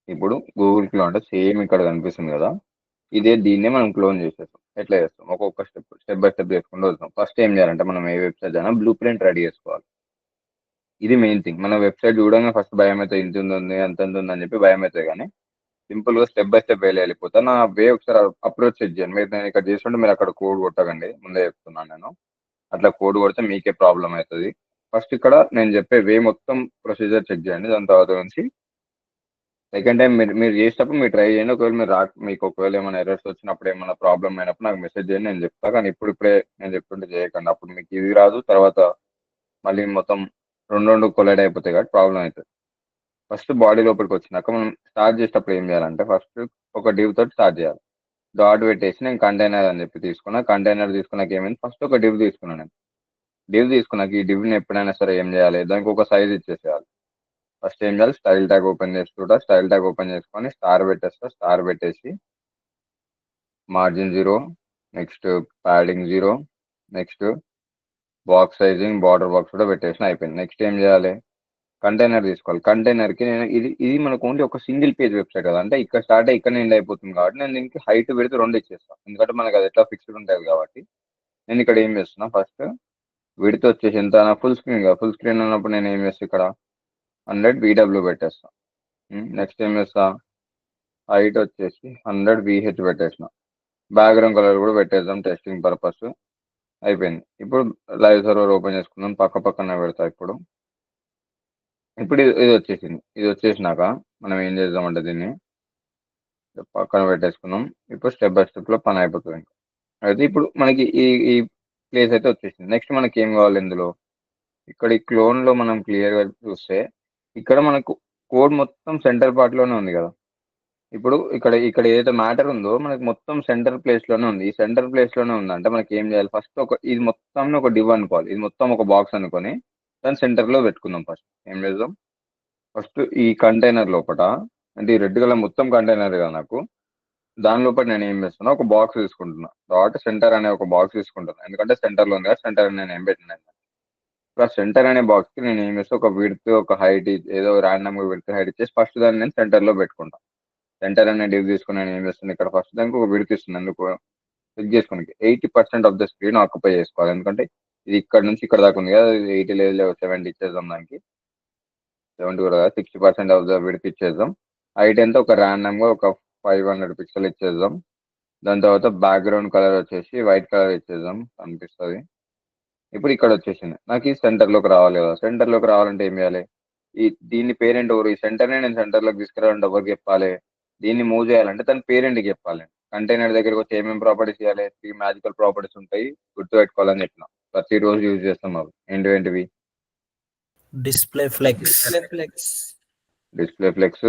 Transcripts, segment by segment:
ఇప్పుడు Google clone అంటే same ఇక్కడ కనిపిస్తుంది కదా, దీన్నే మనం క్లోన్ చేసేస్తాం. ఎట్లా చేస్తాం? ఒక్కొక్క స్టెప్ బై స్టెప్ చేసుకుంటూ వస్తాం. ఫస్ట్ ఏం చేయాలంటే మనం ఏ వెబ్సైట్ అయినా బ్లూ ప్రింట్ రెడీ చేసుకోవాలి. ఇది మెయిన్ థింగ్. మన వెబ్సైట్ చూడంగా ఫస్ట్ భయం అయితే ఇంత ఉంది అంత ఉంది అని చెప్పి భయం అవుతుంది, కానీ సింపుల్ గా స్టెప్ బై స్టెప్ వెళ్ళిపోతా. నా వే ఒకసారి అప్రోచ్ చెక్ చేయండి. మీరు నేను ఇక్కడ చేస్తుంటే మీరు అక్కడ కోడ్ కొట్టకండి, ముందే చెప్తున్నాను నేను. అట్లా కోడ్ కొడితే మీకే ప్రాబ్లం అవుతుంది. ఫస్ట్ ఇక్కడ నేను చెప్పే వే మొత్తం ప్రొసీజర్ చెక్ చేయండి. దాని తర్వాత నుంచి సెకండ్ టైం మీరు మీరు చేసేటప్పుడు మీరు ట్రై చేయండి. ఒకవేళ మీరు మీకు ఒకవేళ ఏమైనా ఎర్రర్స్ వచ్చినప్పుడు ఏమైనా ప్రాబ్లం అయినప్పుడు నాకు మెసేజ్ చేయండి, నేను చెప్తా. కానీ ఇప్పుడే నేను చెప్తుంటే చేయకండి. అప్పుడు మీకు ఇది రాదు, తర్వాత మళ్ళీ మొత్తం రెండు రెండు కొలైడ్ అయిపోతాయి కాబట్టి ప్రాబ్లం అవుతుంది. ఫస్ట్ బాడీ లోపలికి వచ్చినాక మనం స్టార్ట్ చేసేటప్పుడు ఏం చేయాలంటే ఫస్ట్ ఒక డివ్ తోటి స్టార్ట్ చేయాలి. డాట్ పెట్టేసి నేను కంటైనర్ అని చెప్పి తీసుకున్నా. కంటైనర్ తీసుకున్నాక ఏమైంది, ఫస్ట్ ఒక డివ్ తీసుకున్నాను నేను. డివ్ తీసుకున్నాక ఈ డివ్ని ఎప్పుడైనా సరే ఏం చేయాలి, దానికి ఒక సైజ్ ఇచ్చేసేయాలి. ఫస్ట్ ఏం చేయాలి, స్టైల్ ట్యాగ్ ఓపెన్ చేసుకుంటా. స్టైల్ ట్యాగ్ ఓపెన్ చేసుకొని స్టార్ పెట్టేస్తా. స్టార్ పెట్టేసి margin 0, next padding 0, next box sizing border box కూడా పెట్టేసిన, అయిపోయింది. నెక్స్ట్ ఏం చేయాలి, కంటైనర్ తీసుకోవాలి. కంటైనర్కి నేను ఇది మనకు ఓన్లీ ఒక సింగిల్ పేజ్ వెబ్సైట్ కదా, అంటే ఇక్కడ స్టార్ట్ అయ్యి ఇక్కడ ఎండ్ అయిపోతుంది కాబట్టి నేను దీనికి హైట్ పెడితే 2 ఇచ్చేస్తాను. ఎందుకంటే మనకు అది ఎట్లా ఫిక్స్డ్ ఉంటుంది కాబట్టి. నేను ఇక్కడ ఏం చేస్తున్నా, ఫస్ట్ విడ్త్ వచ్చేసి ఎంత, ఫుల్ స్క్రీన్ కదా, ఫుల్ స్క్రీన్ అన్నప్పుడు నేను ఏం చేస్తాను, ఇక్కడ 100 VW పెట్టేస్తా. నెక్స్ట్ ఏం చేస్తా, హైట్ వచ్చేసి 100 VH పెట్టేసిన. బ్యాక్గ్రౌండ్ కలర్ కూడా పెట్టేద్దాం టెస్టింగ్ పర్పస్. అయిపోయింది. ఇప్పుడు లైవ్ సర్వర్ ఓపెన్ చేసుకుందాం, పక్క పక్కన పెడతా. ఇప్పుడు ఇది వచ్చేసింది. ఇది వచ్చేసినాక మనం ఏం చేద్దామంటే దీన్ని పక్కన పెట్టేసుకుందాం. ఇప్పుడు స్టెప్ బై స్టెప్ లో పని అయిపోతుంది. అయితే ఇప్పుడు మనకి ఈ ఈ ప్లేస్ అయితే వచ్చేసింది. నెక్స్ట్ మనకి ఏం కావాలి ఇందులో, ఇక్కడ ఈ క్లోన్ లో మనం క్లియర్ గా చూస్తే ఇక్కడ మనకు కోడ్ మొత్తం సెంటర్ పార్ట్ లోనే ఉంది కదా. ఇప్పుడు ఇక్కడ ఇక్కడ ఏదైతే మ్యాటర్ ఉందో మనకి మొత్తం సెంటర్ ప్లేస్ లోనే ఉంది. ఈ సెంటర్ ప్లేస్ లోనే ఉంది అంటే మనకి ఏం చేయాలి, ఫస్ట్ ఇది మొత్తం ఒక డివ్ అనుకోవాలి. ఇది మొత్తం ఒక బాక్స్ అనుకొని దాని సెంటర్ లో పెట్టుకుందాం. ఫస్ట్ ఏం చేద్దాం, ఫస్ట్ ఈ కంటైనర్ లోపల, అంటే ఈ రెడ్ కలర్ మొత్తం కంటైనర్ కదా నాకు, దాని లోపల నేను ఏం చేస్తున్నా, ఒక బాక్స్ తీసుకుంటున్నా. డాట్ సెంటర్ అనే ఒక బాక్స్ తీసుకుంటున్నా, ఎందుకంటే సెంటర్ లో ఉంది కదా, సెంటర్ నేను ఏం పెట్టినా. ఇప్పుడు ఆ సెంటర్ అనే బాక్స్ కి నేను ఏం చేస్తా, ఒక విడ్త్ ఒక హైట్ ఏదో ర్యాండమ్ గా విడ్త్ హైట్ ఇచ్చేసి ఫస్ట్ దాన్ని నేను సెంటర్ లో పెట్టుకుంటా. సెంటర్ అనే డివ్ తీసుకుని నేను ఏం చేస్తాను, ఇక్కడ ఫస్ట్ దానికి ఒక విడ్త్ ఇస్తున్నాను. ఎందుకు చెక్ చేసుకోండి, 80% ఆఫ్ ద స్క్రీన్ ఆక్యుపై చేసుకోవాలి. ఎందుకంటే ఇది ఇక్కడ నుంచి ఇక్కడ దాకా ఉంది కదా, 80 లేదు 70 ఇచ్చేద్దాం. దానికి 70 కూడా 60% ఆఫ్ ద విడ్త్ ఇచ్చేద్దాం. హైట్ ఎంత, ఒక ర్యాండమ్ గా ఒక 500 పిక్సెల్ ఇచ్చేద్దాం. దాని తర్వాత బ్యాక్గ్రౌండ్ కలర్ వచ్చేసి వైట్ కలర్ ఇచ్చేద్దాం, కనిపిస్తుంది. ఇప్పుడు ఇక్కడ వచ్చేసింది. నాకు ఈ సెంటర్ లోకి రావాలి కదా, సెంటర్ లోకి రావాలంటే ఏం చేయాలి, దీని పేరెంట్ ఎవరు, ఈ సెంటర్నే నేను సెంటర్ లోకి తీసుకురావాలంటే ఎవరికి చెప్పాలి, దీన్ని మూవ్ చేయాలంటే తన పేరెంట్కి చెప్పాలి. కంటైనర్ దగ్గరకు వచ్చి ఏమేమి ప్రాపర్టీస్ ఇవ్వాలి, 3 మ్యాజికల్ ప్రాపర్టీస్ ఉంటాయి, గుర్తుపెట్టుకోవాలని చెప్పిన. ప్రతిరోజు యూజ్ చేస్తాం అవి. ఏంటివి, display flex, display flex,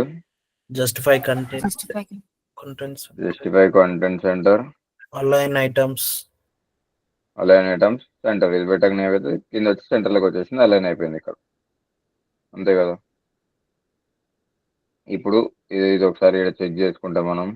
justify contents, justify content center, align items, align items, center. ఇది పెట్టక ఏమైతే కింద వచ్చి సెంటర్ లోకి వచ్చేసింది, అలైన్ అయిపోయింది ఇక్కడ. అంతే కదా. ఇప్పుడు ఇది ఒకసారి ఇక్కడ చెక్ చేసుకుంటాం మనం.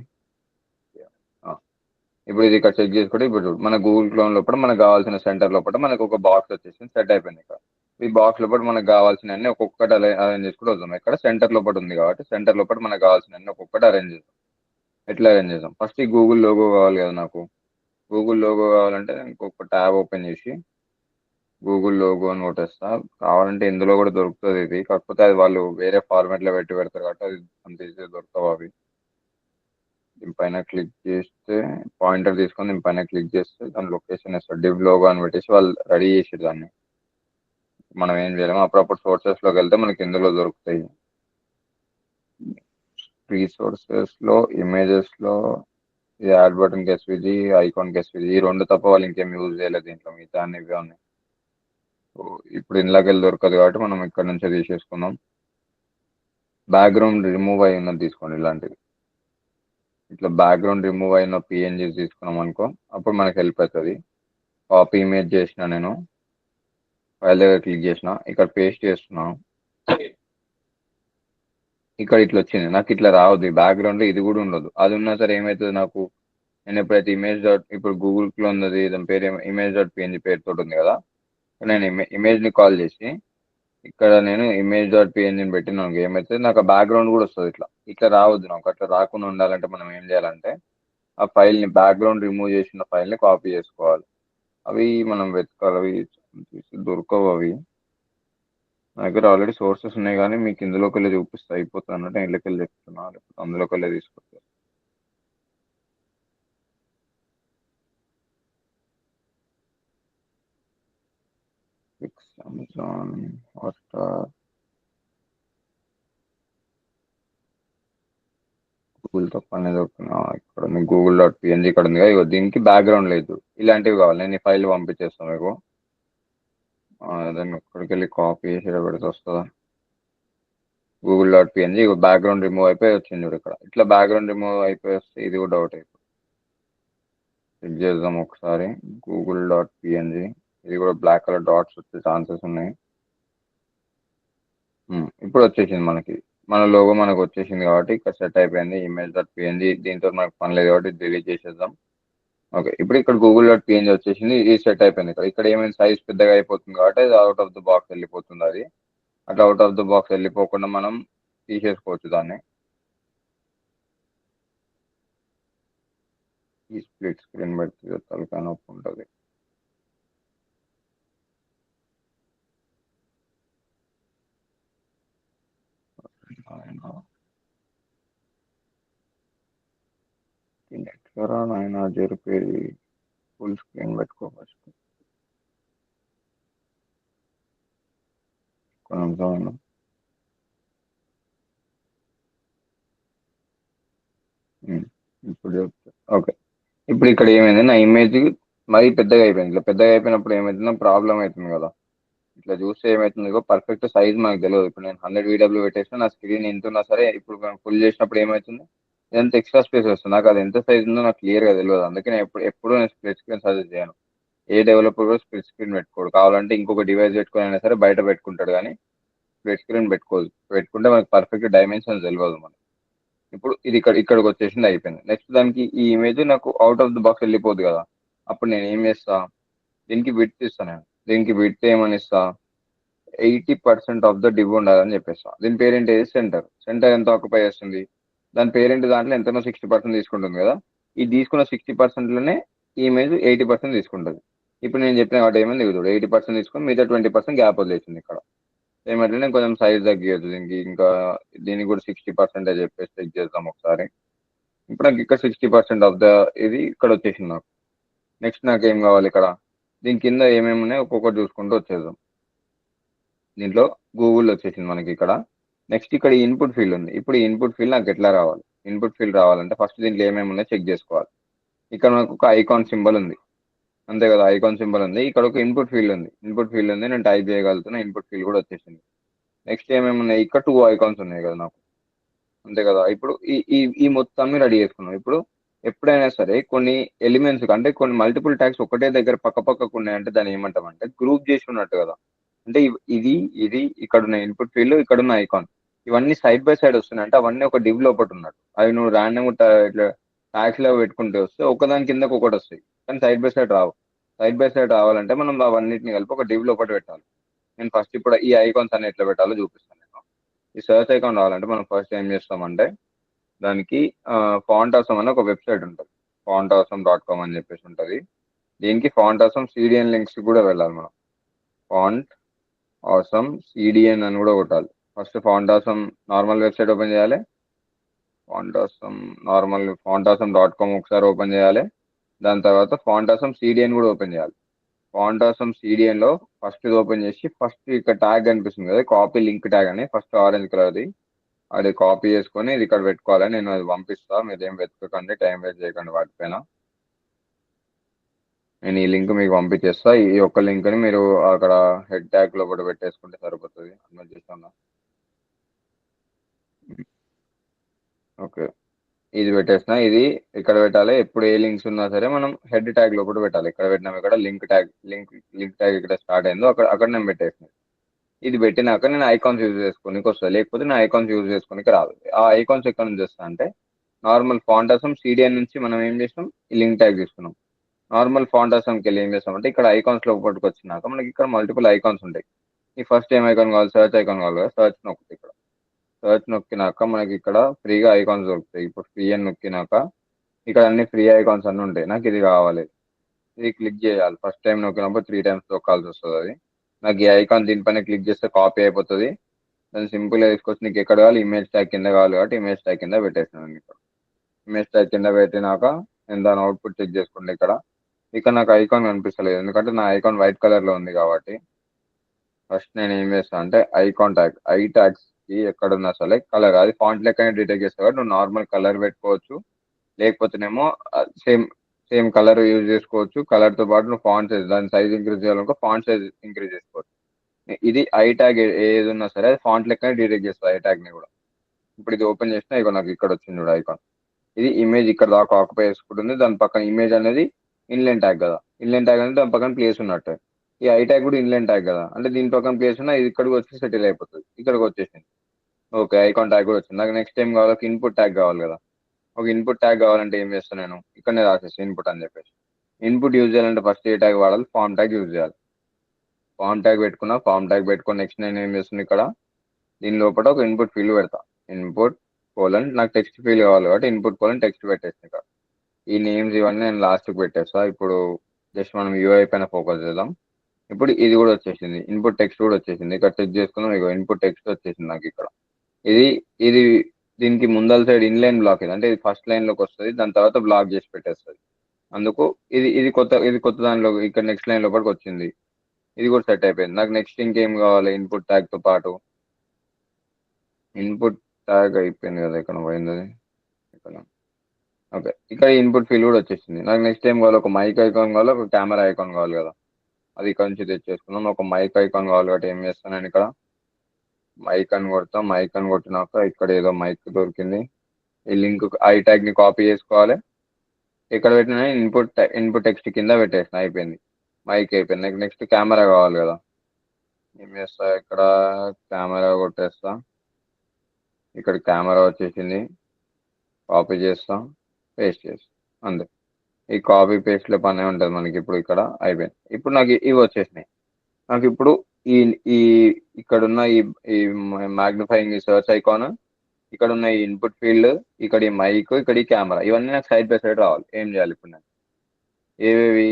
ఇప్పుడు ఇది ఇక్కడ చెక్ చేసుకుంటే ఇప్పుడు మన గూగుల్ క్లోన్ లోపల మనకు కావాల్సిన సెంటర్ లోపల మనకు ఒక బాక్స్ వచ్చేసింది, సెట్ అయిపోయింది. ఇక్కడ ఈ బాక్స్ లోపల మనకు కావాల్సిన అన్ని ఒక్కొక్కటి అరేంజ్ చేసుకుంటూ వద్దాం. ఇక్కడ సెంటర్ లోపల ఉంది కాబట్టి సెంటర్ లోపల మనకు కావాల్సిన అన్ని ఒక్కొక్కటి అరేంజ్ చేద్దాం. ఎట్లా అరేంజ్ చేద్దాం, ఫస్ట్ ఈ గూగుల్ లోగో కావాలి కదా నాకు. గూగుల్ లోగో కావాలంటే ఇంకొక ట్యాబ్ ఓపెన్ చేసి గూగుల్ లోగో అని కొట్టేస్తా. కావాలంటే ఇందులో కూడా దొరుకుతుంది ఇది, కాకపోతే అది వాళ్ళు వేరే ఫార్మాట్ లో పెడతారు కాబట్టి అది అంత ఈజీగా దొరకవు అవి. దీనిపైన క్లిక్ చేస్తే పాయింటర్ తీసుకొని దీనిపైన క్లిక్ చేస్తే దాని లొకేషన్ ఇస్తారు. డివ్ లోగో అని పెట్టేసి వాళ్ళు రెడీ చేసి దాన్ని మనం ఏం చేయలేము. అప్పుడప్పుడు సోర్సెస్ లోకి వెళ్తే మనకి ఇందులో దొరుకుతాయి. రీసోర్సెస్ లో ఇమేజెస్ లో ఇది యాడ్ బటన్ కి ఎస్విజి, ఐకాన్ కి ఎస్విజి, ఈ రెండు తప్ప వాళ్ళు ఇంకేం యూజ్ చేయలేదు దీంట్లో. మిగతా అన్ని ఇవే ఉన్నాయి. ఇప్పుడు ఇందులోకి వెళ్ళి దొరకదు కాబట్టి మనం ఇక్కడ నుంచే తీసేసుకుందాం. బ్యాక్గ్రౌండ్ రిమూవ్ అయి ఉన్నది తీసుకోండి. ఇలాంటిది ఇట్లా బ్యాక్గ్రౌండ్ రిమూవ్ అయిన పిఎన్జీస్ తీసుకున్నాం అనుకో, అప్పుడు మనకి హెల్ప్ అవుతుంది. కాపీ ఇమేజ్ చేసిన నేను ఫైల్ దగ్గర క్లిక్ చేసిన, ఇక్కడ పేస్ట్ చేస్తున్నాను. ఇక్కడ ఇట్లా వచ్చింది. నాకు ఇట్లా రావద్దు, బ్యాక్గ్రౌండ్ లో ఇది కూడా ఉండదు. అది ఉన్నా సరే ఏమవుతుంది నాకు, నేను ఎప్పుడైతే ఇమేజ్ డాట్ ఇప్పుడు గూగుల్ లో ఉన్నది దాని పేరు ఇమేజ్ డాట్ పిఎన్జీ పేరుతో ఉంది కదా, నేను ఇమేజ్ ని కాల్ చేసి ఇక్కడ నేను image.png పెట్టినాను ఏమైతే నాకు బ్యాక్గ్రౌండ్ కూడా వస్తుంది ఇట్లా రావద్దు నాకు. అట్లా రాకుండా ఉండాలంటే మనం ఏం చేయాలంటే ఆ ఫైల్ని బ్యాక్గ్రౌండ్ రిమూవ్ చేసిన ఫైల్ని కాపీ చేసుకోవాలి. అవి మనం వెతకాలి, అవి దొరకవు. అవి నా దగ్గర ఆల్రెడీ సోర్సెస్ ఉన్నాయి కానీ మీకు ఇందులోకి వెళ్ళి చూపిస్తే అయిపోతుంది అన్నట్టు ఇంట్లోకి వెళ్ళి చెప్తున్నా, లేకపోతే అందులోకి వెళ్ళి తీసుకొస్తాను. అమెజాన్ హాట్స్టార్ గూగుల్ తప్ప అనేది ఇక్కడ ఉంది, google.png ఇక్కడ ఉంది. ఇగో దీనికి బ్యాక్గ్రౌండ్ లేదు, ఇలాంటివి కావాలి. నేను ఈ ఫైల్ పంపించేస్తాను మీకు. దాన్ని ఇక్కడికి వెళ్ళి కాపీ చేసి పెడితే వస్తుందా? google.png బ్యాక్గ్రౌండ్ రిమూవ్ అయిపోయి వచ్చింది చూడు ఇక్కడ. ఇట్లా బ్యాక్గ్రౌండ్ రిమూవ్ అయిపోయి వస్తే ఇది కూడా డౌట్ అయిపోతుంది. చెక్ చేద్దాం ఒకసారి. google.png ఇది కూడా బ్లాక్ కలర్ డాట్స్ వచ్చే ఛాన్సెస్ ఉన్నాయి. ఇప్పుడు వచ్చేసింది మనకి, మన లోగో మనకు వచ్చేసింది కాబట్టి ఇక్కడ సెట్ అయిపోయింది. image.png దీంతో మనకు పని లేదు కాబట్టి డిలీట్ చేసేద్దాం. ఓకే, ఇప్పుడు ఇక్కడ google.png వచ్చేసింది, ఇది సెట్ అయిపోయింది. ఇక్కడ ఏమైనా సైజ్ పెద్దగా అయిపోతుంది కాబట్టి అది అవుట్ ఆఫ్ ద బాక్స్ వెళ్ళిపోతుంది. అది అట్లా అవుట్ ఆఫ్ ద బాక్స్ వెళ్ళిపోకుండా మనం తీసేసుకోవచ్చు దాన్ని. ఈ స్ప్లిట్ స్క్రీన్ పెడితే తలకాయ నొప్పి ఉంటుంది. నాయన జరిపేది ఫుల్ స్క్రీన్ పెట్టుకో ఫస్ట్. కొంచెం ఇప్పుడు ఓకే, ఇప్పుడు ఇక్కడ ఏమైంది, నా ఇమేజ్ మరీ పెద్దగా అయిపోయింది. ఇట్లా పెద్దగా అయిపోయినప్పుడు ఏమవుతుందో ప్రాబ్లం అవుతుంది కదా. ఇట్లా చూస్తే ఏమవుతుంది, పర్ఫెక్ట్ సైజ్ మనకు తెలియదు. ఇప్పుడు నేను 100 VW పెట్టేసిన, నా స్క్రీన్ ఎంత ఉన్నా సరే ఇప్పుడు ఫుల్ చేసినప్పుడు ఏమవుతుంది, ఎంత ఎక్స్ట్రా స్పేస్ వస్తుంది. నాకు అది ఎంత సైజ్ ఉందో నాకు క్లియర్గా తెలియదు. అందుకే నేను ఎప్పుడు నేను స్ప్లిట్ స్క్రీన్ సజెస్ట్ చేయను. ఏ డెవలపర్ కూడా స్ప్లిట్ స్క్రీన్ పెట్టుకోడు. కావాలంటే ఇంకొక డివైస్ పెట్టుకుని అయినా సరే బయట పెట్టుకుంటాడు, కానీ స్ప్లిట్ స్క్రీన్ పెట్టుకోదు. పెట్టుకుంటే మనకి పర్ఫెక్ట్ డైమెన్షన్స్ తెలియదు మనకి. ఇప్పుడు ఇది ఇక్కడికి వచ్చేసింది, అయిపోయింది. నెక్స్ట్ దానికి ఈ ఇమేజ్ నాకు అవుట్ ఆఫ్ ద బాక్స్ వెళ్ళిపోదు కదా. అప్పుడు నేను ఏం చేస్తా, దీనికి విడ్త్ ఇస్తాను. నేను దీనికి విడ్త్ ఏమని ఇస్తా, 80% ఆఫ్ ద డివ్ ఉండాలని చెప్పేస్తా. దీని పేరెంట్ ఏది, సెంటర్ ఎంత ఆక్యుపై చేస్తుంది, దాని పేరెంట్ దాంట్లో ఎంతనో 60% తీసుకుంటుంది కదా. ఈ తీసుకున్న 60%లోనే ఈ ఇమేజ్ 80% తీసుకుంటుంది. ఇప్పుడు నేను చెప్పిన వాటి ఏమైంది దిగుతాడు, 80% తీసుకుని మిగతా 20% గ్యాప్ వదిలేసింది. ఇక్కడ ఏమంటే నేను కొంచెం సైజ్ తగ్గియచ్చు దీనికి. ఇంకా దీనికి కూడా 60% చెప్పేసి చెక్ చేద్దాం ఒకసారి. ఇప్పుడు నాకు ఇక్కడ 60% ఆఫ్ ద ఇది ఇక్కడ వచ్చేసింది నాకు. నెక్స్ట్ నాకు ఏం కావాలి, ఇక్కడ దీని కింద ఏమేమి ఉన్నాయో ఒక్కొక్కటి చూసుకుంటూ వచ్చేద్దాం. దీంట్లో గూగుల్ వచ్చేసింది మనకి ఇక్కడ. నెక్స్ట్ ఇక్కడ ఇన్పుట్ ఫీల్డ్ ఉంది. ఇప్పుడు ఈ ఇన్పుట్ ఫీల్డ్ నాకు ఎట్లా రావాలి, ఇన్పుట్ ఫీల్డ్ రావాలంటే ఫస్ట్ దీంట్లో ఏమేమి ఉన్నాయో చెక్ చేసుకోవాలి. ఇక్కడ మనకు ఒక ఐకాన్ సింబల్ ఉంది, అంతే కదా. ఐకాన్ సింబల్ ఉంది, ఇక్కడ ఒక ఇన్పుట్ ఫీల్డ్ ఉంది. నేను టైప్ చేయగలుగుతున్నా, ఇన్పుట్ ఫీల్డ్ కూడా వచ్చేసింది. నెక్స్ట్ ఏమేమి ఉన్నాయి, ఇక్కడ 2 ఐకాన్స్ ఉన్నాయి కదా నాకు, అంతే కదా. ఇప్పుడు ఈ మొత్తాన్ని రెడీ చేసుకున్నాం. ఇప్పుడు ఎప్పుడైనా సరే కొన్ని ఎలిమెంట్స్ అంటే కొన్ని మల్టిపుల్ ట్యాగ్స్ ఒకటే దగ్గర పక్క పక్కకు ఉన్నాయంటే దాన్ని ఏమంటాం అంటే గ్రూప్ చేసి ఉన్నట్టు కదా. అంటే ఇది ఇది ఇక్కడ ఉన్న ఇన్పుట్ ఫీల్డ్, ఇక్కడ ఉన్న ఐకాన్, ఇవన్నీ సైడ్ బై సైడ్ వస్తున్నాయి అంటే అవన్నీ ఒక డివ్ లోపల ఉన్నట్టు. అవి నువ్వు ర్యాండమ్ ఇట్లా ట్యాగ్స్ లో పెట్టుకుంటే వస్తే ఒకదాని కిందకు ఒకటి వస్తాయి, కానీ side by side Rao. Side by side రావాలంటే మనం అవన్నిటిని కలిపి ఒక డివ్ లోపల పెట్టాలి. నేను ఫస్ట్ ఇప్పుడు ఈ ఐకాన్స్ అన్ని ఎట్లా పెట్టాలో చూపిస్తాను నేను. ఈ సర్చ్ ఐకాన్ రావాలంటే మనం ఫస్ట్ ఏం చేస్తామంటే దానికి ఫాంట్ ఆసమ్ అని ఒక వెబ్సైట్ ఉంటుంది, fontasm.com అని చెప్పేసి ఉంటుంది. దీనికి ఫాంట్ ఆసమ్ CDN లింక్స్ కూడా వెళ్ళాలి మనం. ఫాంట్ ఆసమ్ CDN అని కూడా కొట్టాలి. First font awesome normal website open చేయాలి. fontasm.com ఒకసారి ఓపెన్ చేయాలి. దాని తర్వాత ఫాంట్ ఆసమ్ CDN కూడా ఓపెన్ చేయాలి. ఫాంట్ ఆసమ్ CDN లో ఫస్ట్ ఇది ఓపెన్ చేసి ఫస్ట్ ఇక్కడ ట్యాగ్ కనిపిస్తుంది కదా, కాపీ లింక్ ట్యాగ్ అని, ఫస్ట్ ఆరెంజ్ కలర్ది అది కాపీ చేసుకొని ఇది ఇక్కడ పెట్టుకోవాలి. నేను అది పంపిస్తా, మీరేం వెతకకండి, టైం వేస్ట్ చేయకండి వాటిపైన. నేను ఈ లింక్ మీకు పంపించేస్తా. ఈ ఒక్క లింక్ని మీరు అక్కడ హెడ్ ట్యాగ్ లో కూడా పెట్టేసుకుంటే సరిపోతుంది. అనుమతి చేస్తాను. ఓకే, ఇది పెట్టేసిన. ఇది ఇక్కడ పెట్టాలి. ఎప్పుడు ఏ లింక్స్ ఉన్నా సరే మనం హెడ్ ట్యాగ్ లో కూడా పెట్టాలి. ఇక్కడ పెట్టినాం, ఇక్కడ లింక్ ట్యాగ్ ఇక్కడ స్టార్ట్ అయిందో అక్కడ నేను పెట్టేసిన. ఇది పెట్టినాక నేను ఐకాన్స్ యూజ్ చేసుకోనికి వస్తుంది, లేకపోతే నేను ఐకాన్స్ యూజ్ చేసుకోనికి రాదు. ఆ ఐకాన్స్ ఎక్కడ నుంచి వస్తా అంటే నార్మల్ ఫాంట్ ఆసమ్ CDN నుంచి మనం ఏం చేస్తాం, ఈ లింక్ ట్యాగ్ తీసుకున్నాం. నార్మల్ ఫాంట్ ఆసమ్కి వెళ్ళి ఏం చేస్తాం అంటే ఇక్కడ ఐకాన్స్ లో పట్టుకొచ్చినాక మనకి ఇక్కడ మల్టిపుల్ ఐకాన్స్ ఉంటాయి. ఈ ఈ ఫస్ట్ ఏం ఐకాన్ కావాలి, సర్చ్ ఐకాన్ కావాలి కదా, సర్చ్ నొక్కుతుంది ఇక్కడ. సర్చ్ నొక్కినాక మనకి ఇక్కడ ఫ్రీగా ఐకాన్స్ దొరుకుతాయి. ఇప్పుడు ఫ్రీ అని నొక్కినాక ఇక్కడ అన్ని ఫ్రీ ఐకాన్స్ అన్ని ఉంటాయి. నాకు ఇది కావాలి, ఇది క్లిక్ చేయాలి. ఫస్ట్ టైం నొక్కినప్పుడు 3 times నొక్కాల్సి వస్తుంది. అది నాకు ఈ ఐకాన్ దీనిపైన క్లిక్ చేస్తే కాపీ అయిపోతుంది. దాన్ని సింపుల్గా తీసుకొచ్చి నీకు ఎక్కడ కావాలి, ఇమేజ్ ట్యాగ్ కింద కావాలి కాబట్టి ఇమేజ్ ట్యాగ్ కింద పెట్టేసినాను. ఇక్కడ ఇమేజ్ ట్యాగ్ కింద పెట్టినాక నేను దాని అవుట్పుట్ చెక్ చేసుకుంటే ఇక్కడ నాకు ఐకాన్ కనిపిస్తలేదు, ఎందుకంటే నా ఐకాన్ వైట్ కలర్ లో ఉంది కాబట్టి. ఫస్ట్ నేను ఏం చేస్తాను అంటే ఐకాన్ ట్యాగ్, ఐ ట్యాగ్స్ కి ఎక్కడున్నా సరే కలర్, అది ఫాంట్ లెక్కనే డిటెక్ట్ చేస్తా కాబట్టి నువ్వు నార్మల్ కలర్ పెట్టుకోవచ్చు, లేకపోతేనేమో సేమ్ సేమ్ కలర్ యూజ్ చేసుకోవచ్చు. కలర్ తో పాటు నువ్వు ఫాంట్ సైజ్, దాని సైజ్ ఇంక్రీజ్ చేయాలనుకో ఫాంట్ సైజ్ ఇంక్రీజ్ చేసుకోవచ్చు. ఇది ఐ ట్యాగ్ ఏది ఉన్నా సరే అది ఫాంట్ లెక్కనే డిటెక్ట్ చేస్తుంది ఐ ట్యాగ్ ని కూడా. ఇప్పుడు ఇది ఓపెన్ చేసినా ఇక నాకు ఇక్కడ వచ్చింది చూడు ఐకాన్. ఇది ఇమేజ్ ఇక్కడ దాకా ఆక్యుపై చేసుకుంటుంది. దాని పక్కన ఇమేజ్ అనేది ఇన్లైన్ ట్యాగ్ కదా, ఇన్లైన్ ట్యాగ్ అనేది దాని పక్కన ప్లేస్ ఉన్నట్టు. ఈ ఐ ట్యాగ్ కూడా ఇన్లైన్ ట్యాగ్ కదా, అంటే దీని పక్కన ప్లేస్ ఉన్నా ఇది ఇక్కడికి వచ్చి సెటిల్ అయిపోతుంది. ఇక్కడికి వచ్చేసింది. ఓకే, ఐకాన్ ట్యాగ్ కూడా వచ్చింది. నాకు నెక్స్ట్ టైం కావాలి, ఒక ఇన్పుట్ ట్యాగ్ కావాలి కదా. ఒక ఇన్పుట్ ట్యాగ్ కావాలంటే ఏం చేస్తాను నేను, ఇక్కడనే రాసేసి ఇన్పుట్ అని చెప్పేసి. ఇన్పుట్ యూజ్ చేయాలంటే ఫస్ట్ ఏ ట్యాగ్ వాడాలి, ఫామ్ ట్యాగ్ యూజ్ చేయాలి. ఫామ్ ట్యాగ్ పెట్టుకున్నా, ఫామ్ ట్యాగ్ పెట్టుకుని నెక్స్ట్ నేను ఏం చేస్తున్నా ఇక్కడ దీని లోపల ఒక ఇన్పుట్ ఫీల్డ్ పెడతా. ఇన్పుట్ కోలన్, నాకు టెక్స్ట్ ఫీల్డ్ కావాలి కాబట్టి ఇన్పుట్ కోలన్ టెక్స్ట్ పెట్టేసి ఇక్కడ. ఈ నేమ్స్ ఇవన్నీ నేను లాస్ట్కి పెట్టేస్తా. ఇప్పుడు జస్ట్ మనం యూఐ పైన ఫోకస్ చేద్దాం. ఇప్పుడు ఇది కూడా వచ్చేసింది, ఇన్పుట్ టెక్స్ట్ కూడా వచ్చేసింది. ఇక్కడ చెక్ చేసుకుందాం, ఇక ఇన్పుట్ టెక్స్ట్ వచ్చేసింది నాకు ఇక్కడ. ఇది ఇది దీనికి ముందల సైడ్ ఇన్లైన్ బ్లాక్, ఇది అంటే ఇది ఫస్ట్ లైన్ లోకి వస్తుంది, దాని తర్వాత బ్లాక్ చేసి పెట్టేస్తుంది. అందుకు ఇది కొత్త దానిలో ఇక్కడ నెక్స్ట్ లైన్ లోపలికి వచ్చింది. ఇది కూడా సెట్ అయిపోయింది. నాకు నెక్స్ట్ ఇంకేం కావాలి, ఇన్పుట్ ట్యాగ్ తో పాటు ఇన్పుట్ ట్యాగ్ అయిపోయింది కదా, ఇక్కడ పోయింది అది ఇక్కడ. ఓకే, ఇక్కడ ఇన్పుట్ ఫీల్డ్ కూడా వచ్చేసింది. నాకు నెక్స్ట్ ఏం కావాలి, ఒక మైక్ ఐకాన్ కావాలి, ఒక కెమెరా ఐకాన్ కావాలి కదా. అది ఇక్కడ నుంచి తెచ్చేసుకున్నాం. ఒక మైక్ ఐకాన్ కావాలి కాబట్టి ఏం చేస్తాను నేను ఇక్కడ మైక్ అని కొడతా. మైక్ అని కొట్టినాక ఇక్కడ ఏదో మైక్ దొరికింది. ఈ లింక్ ఐ ట్యాగ్ ని కాపీ చేసుకోవాలి. ఇక్కడ పెట్టిన ఇన్పుట్ టెక్స్ట్ కింద పెట్టేసిన, అయిపోయింది. మైక్ అయిపోయింది. నెక్స్ట్ కెమెరా కావాలి కదా, ఏం చేస్తా ఇక్కడ కెమెరా కొట్టేస్తా. ఇక్కడ కెమెరా వచ్చేసింది, కాపీ చేస్తా, పేస్ట్ చేస్తా, అంతే. ఈ కాపీ పేస్ట్ లో పనే ఉంటుంది మనకి. ఇప్పుడు ఇక్కడ అయిపోయింది. ఇప్పుడు నాకు ఇవి వచ్చేసినాయి. నాకు ఇప్పుడు ఈ ఈ ఇక్కడ ఉన్న ఈ మ్యాగ్నిఫైయింగ్ సర్చ్ ఐకాన్, ఇక్కడ ఉన్న ఈ ఇన్పుట్ ఫీల్డ్, ఇక్కడ ఈ మైక్, ఇక్కడ ఈ కెమెరా, ఇవన్నీ నాకు సైడ్ బై సైడ్ రావాలి. ఏం చేయాలి ఇప్పుడు నేను, ఏవేవి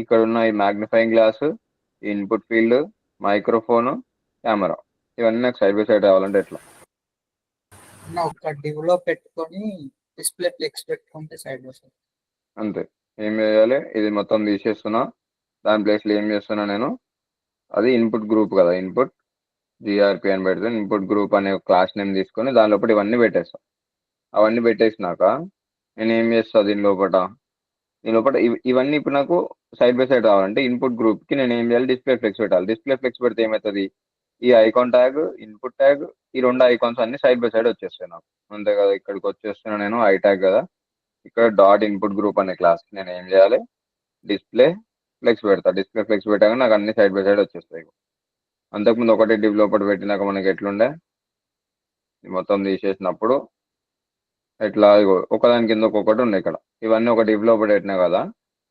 ఇక్కడ ఉన్న ఈ magnifying glass, input field, microphone, camera, ఇవన్నీ నాకు సైడ్ బై సైడ్ రావాలంటే ఎట్లా? ఒక డివ్లో పెట్టుకొని డిస్ప్లే ఫ్లెక్స్ పెట్టుకుంటే సైడ్ వస్తుంది అంతే. ఏం చేయాలి, ఇది మొత్తం తీసేస్తున్నా. దాని ప్లేస్లో ఏం చేస్తున్నా నేను, అది ఇన్పుట్ గ్రూప్ కదా, ఇన్పుట్ జిఆర్పి అని పెడితే ఇన్పుట్ గ్రూప్ అనే క్లాస్ నేమ్ తీసుకొని దాని లోపల ఇవన్నీ పెట్టేస్తా. అవన్నీ పెట్టేసినాక నేను ఏం చేస్తా, దీని లోపల ఇవన్నీ ఇప్పుడు నాకు సైడ్ బై సైడ్ రావాలంటే ఇన్పుట్ గ్రూప్ కి నేను ఏం చేయాలి, డిస్ప్లే ఫ్లెక్స్ పెట్టాలి. డిస్ప్లే ఫ్లెక్స్ పెడితే ఏమవుతుంది, ఈ ఐకాన్ ట్యాగ్, ఇన్పుట్ ట్యాగ్, ఈ రెండు ఐకాన్స్ అన్ని సైడ్ బై సైడ్ వచ్చేస్తాయి నాకు. అంతే కదా, ఇక్కడికి వచ్చేస్తున్నా నేను ఐ ట్యాగ్ కదా, ఇక్కడ డాట్ ఇన్పుట్ గ్రూప్ అనే క్లాస్ నేను ఏం చేయాలి, డిస్ప్లే ఫ్లెక్స్ పెడతా. డిస్ప్లే ఫ్లెక్స్ పెట్టాక నాకు అన్ని సైడ్ బై సైడ్ వచ్చేస్తాయి. అంతకుముందు ఒకటే డివ్ లోపల పెట్టినాక మనకి ఎట్లుండే, మొత్తం తీసేసినప్పుడు ఎట్లా ఒకదాని కింద ఒక్కొక్కటి ఉన్నాయి ఇక్కడ. ఇవన్నీ ఒక డివ్ లోపల పెట్టినా కదా,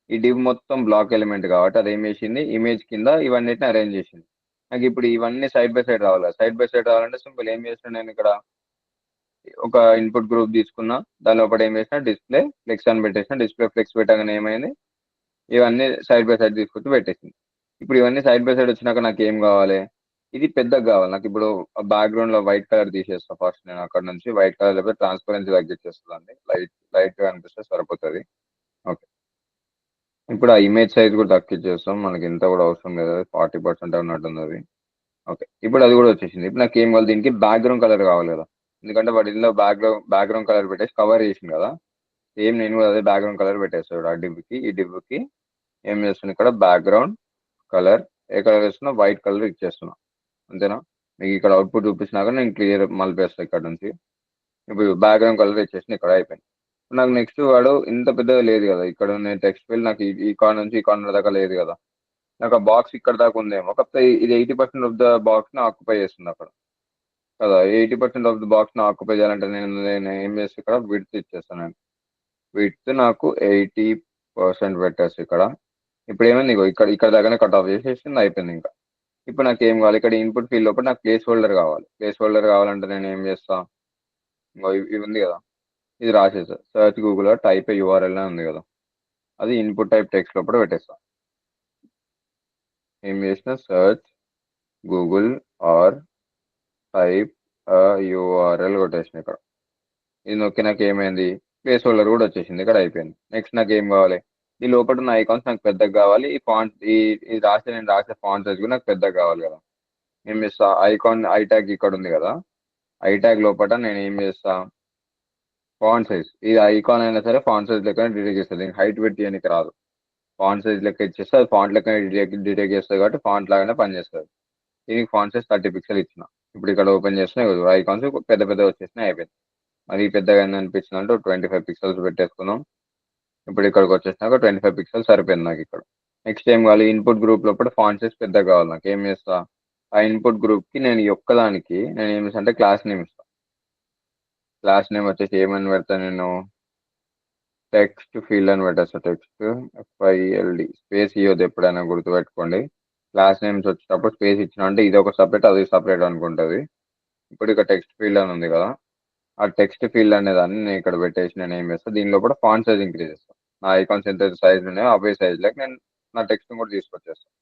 ఈ డివ్ మొత్తం బ్లాక్ ఎలిమెంట్ కాబట్టి అది ఏం చేసింది, ఇమేజ్ కింద ఇవన్నిటిని అరేంజ్ చేసింది. నాకు ఇప్పుడు ఇవన్నీ సైడ్ బై సైడ్ రావాలి. సైడ్ బై సైడ్ రావాలంటే సింపుల్, ఏం చేసిన నేను ఇక్కడ ఒక ఇన్పుట్ గ్రూప్ తీసుకున్నా, దాని లోపల ఏం చేసిన డిస్ప్లే ఫ్లెక్స్ అని పెట్టేసిన. డిస్ప్లే ఫ్లెక్స్ పెట్టగానే ఏమైంది, ఇవన్నీ సైడ్ బై సైడ్ తీసుకొచ్చి పెట్టేసింది. ఇప్పుడు ఇవన్నీ సైడ్ బై సైడ్ వచ్చినాక నాకు ఏం కావాలి, ఇది పెద్దగా కావాలి. నాకు ఇప్పుడు బ్యాక్గ్రౌండ్ లో వైట్ కలర్ తీసేస్తా. ఫస్ట్ నేను అక్కడ నుంచి వైట్ కలర్ లేకపోతే ట్రాన్స్పరెన్సీ తగ్గించేస్తుంది, లైట్ గా అనిపిస్తే సరిపోతుంది. ఓకే, ఇప్పుడు ఆ ఇమేజ్ సైజ్ కూడా తగ్గించేస్తాం, మనకి ఇంత కూడా అవసరం లేదు, 40% ఉన్నట్టుంది అది. ఓకే, ఇప్పుడు అది కూడా వచ్చేసింది. ఇప్పుడు నాకు ఏం కావాలి, దీనికి బ్యాక్గ్రౌండ్ కలర్ కావాలి కదా, ఎందుకంటే వాటి ఇందులో బ్యాక్గ్రౌండ్ కలర్ పెట్టేసి కవర్ చేసింది కదా. సేమ్ నేను కూడా అదే బ్యాక్గ్రౌండ్ కలర్ పెట్టేస్తాడు ఆ డివ్కి. ఈ డివ్కి ఏం చేస్తున్నా, ఇక్కడ బ్యాక్గ్రౌండ్ కలర్ ఏ కలర్ వేస్తున్నా, వైట్ కలర్ ఇచ్చేస్తున్నా. అంతేనా, మీకు ఇక్కడ అవుట్పుట్ చూపించినాక నేను క్లియర్ మలిపేస్తాను ఇక్కడ నుంచి. ఇప్పుడు బ్యాక్గ్రౌండ్ కలర్ ఇచ్చేసిన, ఇక్కడ అయిపోయింది. నాకు నెక్స్ట్ వాడు ఇంత పెద్దగా లేదు కదా, ఇక్కడ నేను టెక్స్ట్ ఫీల్డ్ నాకు ఈ కార్నర్ నుంచి ఈ కార్నర్ దాకా లేదు కదా. నాకు ఆ బాక్స్ ఇక్కడ దాకా ఉందేమో, కాకపోతే ఇది 80% ఆఫ్ ద బాక్స్ ని ఆక్యుపై చేస్తుంది అక్కడ కదా. 80% ఆఫ్ ద బాక్స్ ని ఆక్యుపై చేయాలంటే నేను ఏం చేసి ఇక్కడ విడ్త్ ఇచ్చేస్తాను. నేను విడ్త్ నాకు 80% పెట్టేసి ఇక్కడ. ఇప్పుడు ఏమైంది, ఇక్కడ దగ్గరనే కట్ ఆఫ్ చేసేసింది, అయిపోయింది. ఇంకా ఇప్పుడు నాకు ఏం కావాలి, ఇక్కడ ఇన్పుట్ ఫీల్డ్ లోపల నాకు ప్లేస్ హోల్డర్ కావాలి. ప్లేస్ హోల్డర్ కావాలంటే నేను ఏం చేస్తా, ఇవి ఉంది కదా, ఇది రాసేసా. సర్చ్ గూగుల్ టైప్ యూఆర్ఎల్ అని ఉంది కదా, అది ఇన్పుట్ టైప్ టెక్స్ట్ లోపల పెట్టేస్తా. ఏం చేసిన search Google or type URL కొట్టేసిన ఇక్కడ. ఇది నొక్కి నాకు ఏమైంది, ప్లేస్ హోల్డర్ కూడా వచ్చేసింది, ఇక్కడ అయిపోయింది. నెక్స్ట్ నాకు ఏం కావాలి, ఈ లోపల ఉన్న ఐకాన్స్ నాకు పెద్దగా కావాలి. ఈ ఫాంట్ ఈ నేను రాసే ఫాంట్ సైజ్ కూడా నాకు పెద్దగా కావాలి కదా. ఏం చేస్తా, ఐకాన్ ఐ ట్యాగ్ ఇక్కడ ఉంది కదా, ఐ ట్యాగ్ లోపల నేను ఏం చేస్తా, ఫాంట్ సైజ్, ఇది ఐకాన్ అయినా సరే ఫాంట్ సైజ్ లెక్క డిటెక్ట్ చేస్తుంది. దీనికి హైట్ పెట్టి అని రాదు, ఫాంట్ సైజ్ లెక్క ఇచ్చేస్తే అది ఫాంట్ లెక్క డిటెక్ట్ చేస్తుంది కాబట్టి ఫాంట్ లాగానే పనిచేస్తుంది. దీనికి ఫాంట్ సైజ్ 30 పిక్సెల్ ఇచ్చిన. ఇప్పుడు ఇక్కడ ఓపెన్ చేసిన ఐకాన్స్ పెద్ద పెద్ద వచ్చేసినాయి, అయిపోయింది. అది పెద్దగా అనిపించింది అంటే 25 పిక్సెల్స్ పెట్టేసుకున్నాం. ఇప్పుడు ఇక్కడికి వచ్చేసినాక 25 పిక్సెల్స్ సరిపోయింది నాకు ఇక్కడ. నెక్స్ట్ ఏం కావాలి, ఇన్పుట్ గ్రూప్ లోపల ఫాంట్ సైజ్ పెద్దగా కావాలి. నాకు ఏం చేస్తా, ఆ ఇన్పుట్ గ్రూప్ కి నేను ఒక్కదానికి నేను ఏం చేస్తా అంటే క్లాస్ నేమ్ ఇస్తా. క్లాస్ నేమ్ వచ్చేసి ఏమని పెడతా, నేను టెక్స్ట్ ఫీల్డ్ అని పెట్టేస్తా. టెక్స్ట్ FILD స్పేస్ ఇవ్వద్దు, ఎప్పుడైనా గుర్తుపెట్టుకోండి. క్లాస్ నేమ్స్ వచ్చేటప్పుడు స్పేస్ ఇచ్చిన అంటే ఇది ఒక సపరేట్ అది సపరేట్ అనుకుంటుంది. ఇప్పుడు ఇక్కడ టెక్స్ట్ ఫీల్డ్ అని ఉంది కదా, ఆ టెక్స్ట్ ఫీల్డ్ అనే దాన్ని నేను ఇక్కడ పెట్టేసి నేను ఏం చేస్తాను, దీనిలో కూడా ఫాంట్ సైజ్ ఇంక్రీజ్ చేస్తాను. నా ఐకాన్స్ ఎంత సైజ్ ఉన్నాయో అవే సైజ్ లెక్క నేను నా టెక్స్ట్ కూడా తీసుకొచ్చేస్తాను.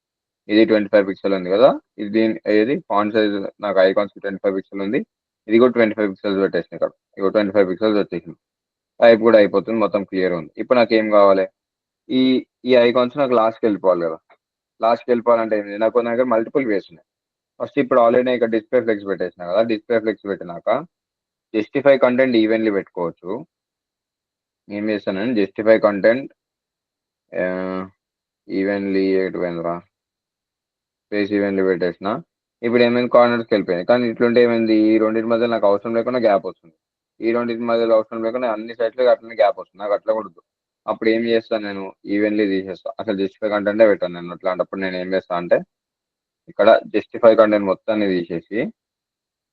ఇది 25 పిక్సెల్ ఉంది కదా, ఇది ఏది ఫాంట్ సైజ్ నాకు ఐకాన్స్ 25 పిక్సెల్ ఉంది, ఇది కూడా 25 పిక్సెల్స్ పెట్టేసింది ఇక్కడ. ఇక 25 పిక్సెల్స్ వచ్చేసింది, టైప్ కూడా అయిపోతుంది, మొత్తం క్లియర్ ఉంది. ఇప్పుడు నాకు ఏం కావాలి, ఈ ఈ ఐకాన్స్ నాకు లాస్ట్కి వెళ్ళిపోవాలి కదా. లాస్ట్కి వెళ్ళిపోవాలంటే ఏంటి, నాకు నా దగ్గర మల్టిపుల్ వేస్ ఉన్నాయి. ఫస్ట్ ఇప్పుడు ఆల్రెడీ ఇక్కడ డిస్ప్లే ఫ్లెక్స్ పెట్టేసిన కదా, డిస్ప్లే ఫ్లెక్స్ పెట్టినాక జస్టిఫై కంటెంట్ ఈవెన్లీ పెట్టుకోవచ్చు. ఏం చేస్తాను, జస్టిఫై కంటెంట్ ఈవెన్లీ ఎటుపోయిందిరా, స్పేస్ ఈవెన్లీ పెట్టేసిన. ఇప్పుడు ఏమైంది, కార్నర్స్కి వెళ్ళిపోయింది. కానీ ఇట్లుంటే ఏమైంది, ఈ రెండింటి మధ్య నాకు అవసరం లేకుండా గ్యాప్ వస్తుంది. ఈ రెండింటి మధ్యలో అవసరం లేకుండా అన్ని సైడ్లో అట్లనే గ్యాప్ వస్తుంది, నాకు అట్లా కూడదు. అప్పుడు ఏం చేస్తాను, నేను ఈవెన్లీ తీసేస్తాను. అసలు జస్టిఫై కంటెంటే పెట్టాను నేను. అట్లాంటప్పుడు నేను ఏం చేస్తాను అంటే ఇక్కడ జస్టిఫై కంటెంట్ మొత్తాన్ని తీసేసి,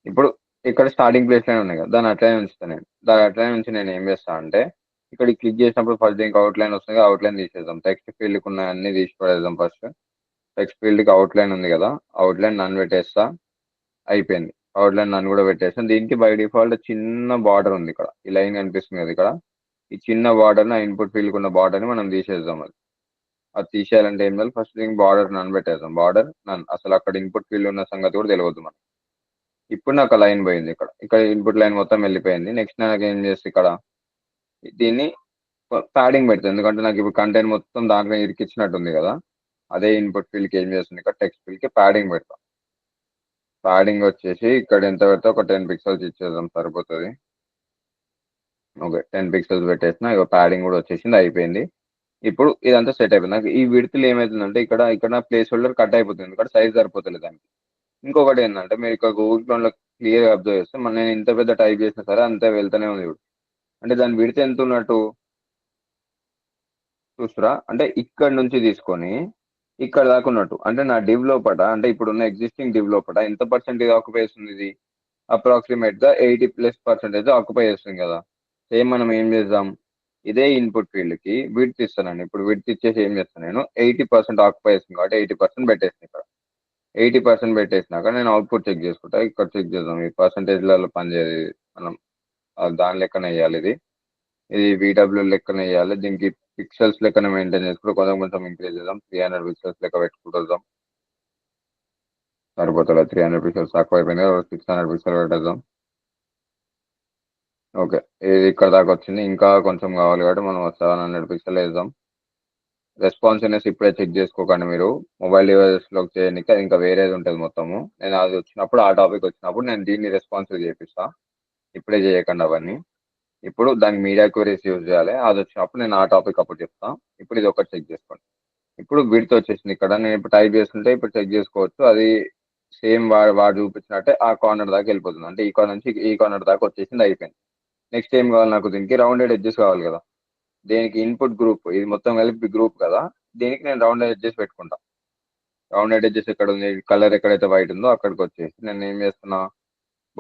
ఇప్పుడు ఇక్కడ స్టార్టింగ్ ప్లేస్ లోనే ఉన్నాయి కదా, దాన్ని అట్లనే ఉంచుతాను నేను. దాన్ని అట్లనే ఉంచి నేను ఏం చేస్తాను అంటే ఇక్కడ క్లిక్ చేసినప్పుడు ఫస్ట్ దీనికి అవుట్లైన్ వస్తుంది, అవుట్లైన్ తీసేద్దాం. టెక్స్ట్ ఫీల్డ్కి ఉన్న అన్ని తీసి పడేద్దాం. ఫస్ట్ టెక్స్ట్ ఫీల్డ్కి అవుట్లైన్ ఉంది కదా, అవుట్లైన్ నన్ను పెట్టేస్తా, అయిపోయింది. అవుట్లైన్ నన్ను కూడా పెట్టేస్తాను. దీనికి బై డిఫాల్ట్ చిన్న బార్డర్ ఉంది ఇక్కడ, ఈ లైన్ కనిపిస్తుంది కదా ఇక్కడ, ఈ చిన్న బార్డర్ నా ఇన్పుట్ ఫీల్డ్కి ఉన్న బార్డర్ని మనం తీసేద్దాం. అది తీసేయాలంటే ఏం చేయాలి, ఫస్ట్ దీనికి బార్డర్ నన్ను పెట్టేద్దాం. బార్డర్ నన్ను, అసలు అక్కడ ఇన్పుట్ ఫీల్డ్ ఉన్న సంగతి కూడా తెలియదు మనకి. ఇప్పుడు నాకు లైన్ పోయింది, ఇక్కడ ఇక్కడ ఇన్పుట్ లైన్ మొత్తం వెళ్ళిపోయింది. నెక్స్ట్ నాకు ఏం చేస్తే ఇక్కడ దీన్ని ప్యాడింగ్ పెడుతుంది, ఎందుకంటే నాకు ఇప్పుడు కంటెంట్ మొత్తం దాంట్లో ఇరికిచ్చినట్టుంది కదా. అదే ఇన్పుట్ ఫీల్డ్కి ఏం చేస్తుంది, ఇక్కడ టెక్స్ట్ ఫీల్డ్కి ప్యాడింగ్ పెడతాం. ప్యాడింగ్ వచ్చేసి ఇక్కడ ఎంత పెడితే ఒక 10 పిక్సెల్స్ ఇచ్చేద్దాం, సరిపోతుంది. ఓకే, 10 పిక్సెల్స్ పెట్టేసిన, ఇక ప్యాడింగ్ కూడా వచ్చేసింది, అయిపోయింది. ఇప్పుడు ఇదంతా సెట్ అయిపోయింది. నాకు ఈ విడ్త్లు ఏమవుతుందంటే ఇక్కడ ఇక్కడ ప్లేస్ హోల్డర్ కట్ అయిపోతుంది, ఇక్కడ సైజ్ సరిపోతుంది దానికి. ఇంకొకటి ఏంటంటే మీరు ఇక్కడ గూగుల్ క్రోమ్లో క్లియర్ అబ్జర్వ్ చేస్తే నేను ఇంత పెద్ద టైప్ చేసినా సరే అంతే వెళ్తూనే ఉంది. అంటే దాని విడత ఎంత ఉన్నట్టు చూస్తురా, అంటే ఇక్కడ నుంచి తీసుకొని ఇక్కడ దాకా ఉన్నట్టు. అంటే నా డివ్ లోపట, అంటే ఇప్పుడున్న ఎగ్జిస్టింగ్ డివ్ లోపట ఎంత పర్సెంటేజ్ ఆక్యుపై చేస్తుంది, ఇది అప్రాక్సిమేట్ గా 80+% ఆక్యుపై చేస్తుంది కదా. సేమ్ మనం ఏం చేద్దాం, ఇదే ఇన్పుట్ ఫీల్డ్ కి విడ్త్ ఇస్తానండి. ఇప్పుడు విడ్త్ ఇచ్చేసి ఏం చేస్తాను, నేను 80% ఆక్యుపై చేస్తుంది కాబట్టి 80% పెట్టేస్తాను. ఇక్కడ 80% పెట్టేసినాక నేను అవుట్పుట్ చెక్ చేసుకుంటా. ఇక్కడ చెక్ చేద్దాం, ఈ పర్సంటేజ్లలో పనిచేయాలి, మనం దాని లెక్కన వేయాలి. ఇది VW లెక్కన వేయాలి, దీనికి పిక్సెల్స్ లెక్కన మెయింటైన్ చేసుకుంటూ కొంచెం ఇంక్రీజ్ చేద్దాం. 300 పిక్సెల్స్ లెక్క పెట్టుకుంటాం, సరిపోతుంది. 300 పిక్సెల్స్ తక్కువ అయిపోయింది, 600 పిక్సెల్ పెట్టేద్దాం. ఓకే, ఇది ఇక్కడ దాకా వచ్చింది, ఇంకా కొంచెం కావాలి కాబట్టి మనం 700 పిక్సెల్ వేద్దాం. రెస్పాన్సివ్నెస్ ఇప్పుడే చెక్ చేసుకోకండి, మీరు మొబైల్ డివైసెస్లోకి చేయడానికి ఇంకా వేరేది ఉంటుంది మొత్తము. నేను అది వచ్చినప్పుడు, ఆ టాపిక్ వచ్చినప్పుడు నేను దీన్ని రెస్పాన్సివ్ చేపిస్తా, ఇప్పుడే చేయకండి అవన్నీ. ఇప్పుడు దానికి మీడియా క్వరీస్ యూజ్ చేయాలి, అది వచ్చినప్పుడు నేను ఆ టాపిక్ అప్పుడు చెప్తాను. ఇప్పుడు ఇది ఒకటి చెక్ చేసుకోండి. ఇప్పుడు విడ్త్ వచ్చేసింది ఇక్కడ, నేను ఇప్పుడు టైప్ చేస్తుంటే ఇప్పుడు చెక్ చేసుకోవచ్చు, అది సేమ్ వాడు చూపించినట్టే ఆ కార్నర్ దాకా వెళ్ళిపోతుంది. అంటే ఈ కార్నర్ నుంచి ఈ కార్నర్ దాకా వచ్చేసింది, అయిపోయింది. నెక్స్ట్ ఏం కావాలి, నాకు దీనికి రౌండెడ్ ఎడ్జెస్ కావాలి కదా. దీనికి ఇన్పుట్ గ్రూప్, ఇది మొత్తం కలిపి గ్రూప్ కదా, దీనికి నేను రౌండెడ్ ఎడ్జెస్ పెట్టుకుంటా. రౌండెడ్ ఎడ్జెస్ ఎక్కడ ఉంది, కలర్ ఎక్కడైతే వైట్ ఉందో అక్కడికి వచ్చేసి నేను ఏం చేస్తున్నా,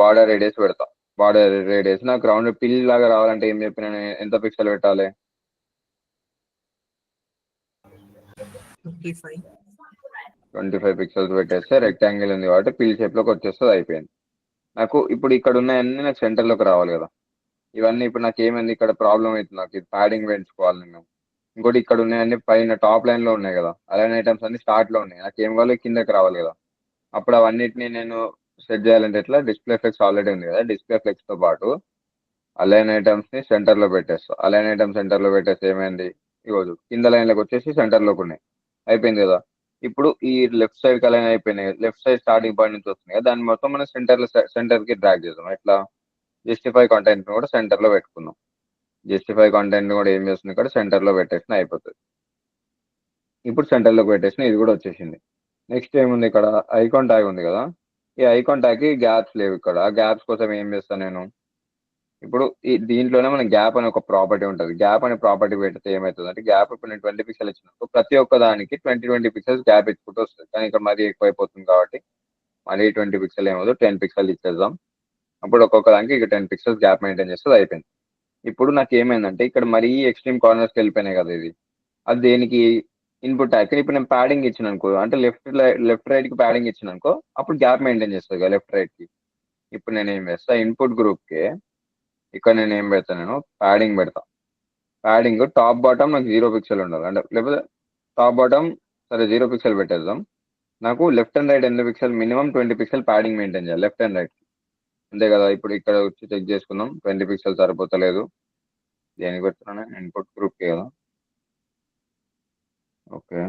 బార్డర్ రేడియస్ పెడతా. బార్డర్ రేడియస్ నాకు రౌండ్ పిల్ లాగా రావాలంటే ఏం చెప్పిన, ఎంత పిక్సెల్ పెట్టాలి, 55. 25 పిక్సెల్స్ పెట్టేస్తే రెక్టాంగిల్ ఉంది కాబట్టి పిల్ షేప్ లోకి వచ్చేస్తుంది, అయిపోయింది. నాకు ఇప్పుడు ఇక్కడ ఉన్నాయన్నీ నాకు సెంటర్ లోకి రావాలి కదా. ఇవన్నీ ఇప్పుడు నాకు ఏమైంది, ఇక్కడ ప్రాబ్లం అవుతుంది, నాకు ఇది ప్యాడింగ్ పెంచుకోవాలి నేను. ఇంకోటి ఇక్కడ ఉన్నాయన్నీ పైన టాప్ లైన్ లో ఉన్నాయి కదా, అలైన్ ఐటమ్స్ అన్ని స్టార్ట్ లో ఉన్నాయి, నాకు ఏం కావాలి కిందకి రావాలి కదా. అప్పుడు అవన్నిటిని నేను సెట్ చేయాలంటే ఎట్లా, డిస్ప్లే ఫ్లెక్స్ ఆల్రెడీ ఉంది కదా, డిస్ప్లే ఫ్లెక్స్ తో పాటు అలైన్ ఐటమ్స్ ని సెంటర్ లో పెట్టేస్తా. అలైన్ ఐటమ్ సెంటర్ లో పెట్టేస్తే ఏమైంది, ఇవ్వదు కింద లైన్ లోకి వచ్చేసి సెంటర్ లోకి ఉన్నాయి, అయిపోయింది కదా. ఇప్పుడు ఈ లెఫ్ట్ సైడ్ కి అలైన్ అయిపోయినాయి, లెఫ్ట్ సైడ్ స్టార్టింగ్ పాయింట్ నుంచి వస్తున్నాయి కదా, దాన్ని మొత్తం మనం సెంటర్ కి డ్రాగ్ చేద్దాం. ఎట్లా, జస్టిఫై కంటెంట్ కూడా సెంటర్ లో పెట్టుకుందాం. జస్టిఫై కంటెంట్ కూడా ఏం చేస్తుంది, ఇక్కడ సెంటర్ లో పెట్టేసిన అయిపోతుంది. ఇప్పుడు సెంటర్ లోకి పెట్టేసిన, ఇది కూడా వచ్చేసింది. నెక్స్ట్ ఏముంది, ఇక్కడ ఐకాన్ ట్యాగ్ ఉంది కదా, ఈ ఐకాన్ ట్యాగ్ కి గ్యాప్స్ లేవు. ఇక్కడ ఆ గ్యాప్స్ కోసం ఏం చేస్తాను నేను, ఇప్పుడు ఈ దీంట్లోనే మన గ్యాప్ అనే ఒక ప్రాపర్టీ ఉంటుంది. గ్యాప్ అనే ప్రాపర్టీ పెడితే ఏమవుతుంది అంటే, గ్యాప్ ఇప్పుడు నేను 20 పిక్సెల్ ఇచ్చినప్పుడు ప్రతి ఒక్క దానికి 20 పిక్సెల్స్ గ్యాప్ ఇచ్చుకుంటూ వస్తుంది. కానీ ఇక్కడ మరీ ఎక్కువైపోతుంది కాబట్టి మరీ 20 పిక్సెల్ ఏమవుతుంది, 10 పిక్సెల్ ఇచ్చేద్దాం. అప్పుడు ఒక్కొక్క దానికి ఇక 10 పిక్సెల్స్ గ్యాప్ మెయింటైన్ చేస్తుంది, అయిపోయింది. ఇప్పుడు నాకు ఏమైందంటే, ఇక్కడ మరీ ఎక్స్ట్రీమ్ కార్నర్స్కి వెళ్ళిపోయినాయి కదా ఇది, అది దేనికి ఇన్పుట్ ట్యాగ్. ఇప్పుడు నేను ప్యాడింగ్ ఇచ్చిన అనుకో, అంటే లెఫ్ట్ రైట్ కి ప్యాడింగ్ ఇచ్చిన అనుకో, అప్పుడు గ్యాప్ మెయింటైన్ చేస్తుంది కదా లెఫ్ట్ రైట్ కి. ఇప్పుడు నేను ఏం చేస్తా, ఇన్పుట్ గ్రూప్ కి ఇక్కడ నేను ఏం పెడతా, నేను ప్యాడింగ్ పెడతా. ప్యాడింగ్ టాప్ బాటమ్ నాకు 0 పిక్సెల్ ఉండాలి, అంటే లేకపోతే టాప్ బాటమ్ సరే 0 పిక్సెల్ పెట్టేద్దాం. నాకు లెఫ్ట్ అండ్ రైట్ ఎంత pixel, minimum 20 pixel padding maintain చేయాలి లెఫ్ట్ అండ్ రైట్ కి, అంతే కదా. ఇప్పుడు ఇక్కడ వచ్చి చెక్ చేసుకుందాం, 20 పిక్సెల్ సరిపోతలేదు. దేనికి పెడుతున్నాను, ఇన్పుట్ గ్రూప్ కి కదా. Okay,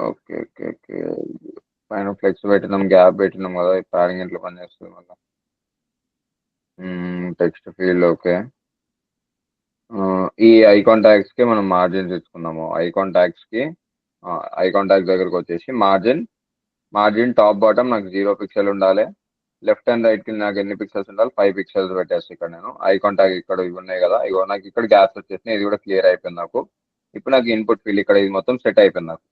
okay okay okay. పైన ఫ్లెక్స్ పెట్టినాం, గ్యాప్ పెట్టినాం కదా, ప్యాడింగ్ ఇంట్లో పనిచేస్తుంది మళ్ళీ. Text field okay. ఈ ఐకాన్ ట్యాగ్స్ కి మనం మార్జిన్స్ ఇచ్చుకుందాము. ఐకాన్ ట్యాగ్స్ దగ్గరకు వచ్చేసి మార్జిన్ టాప్ బాటమ్ నాకు 0 పిక్సెల్ ఉండాలి. లెఫ్ట్ అండ్ రైట్ కి నాకు ఎన్ని పిక్సెల్స్ ఉండాలి, 5 పిక్సెల్స్ పెట్టేసి ఇక్కడ నేను ఐకాన్ ట్యాగ్ ఇక్కడ ఇవి ఉన్నాయి కదా, ఇగో నాకు ఇక్కడ గ్యాప్స్ వచ్చేసినాయి, ఇది కూడా క్లియర్ అయిపోయింది నాకు. ఇప్పుడు నాకు ఇన్పుట్ ఫీల్డ్ ఇక్కడ ఇది మొత్తం సెట్ అయిపోయింది నాకు,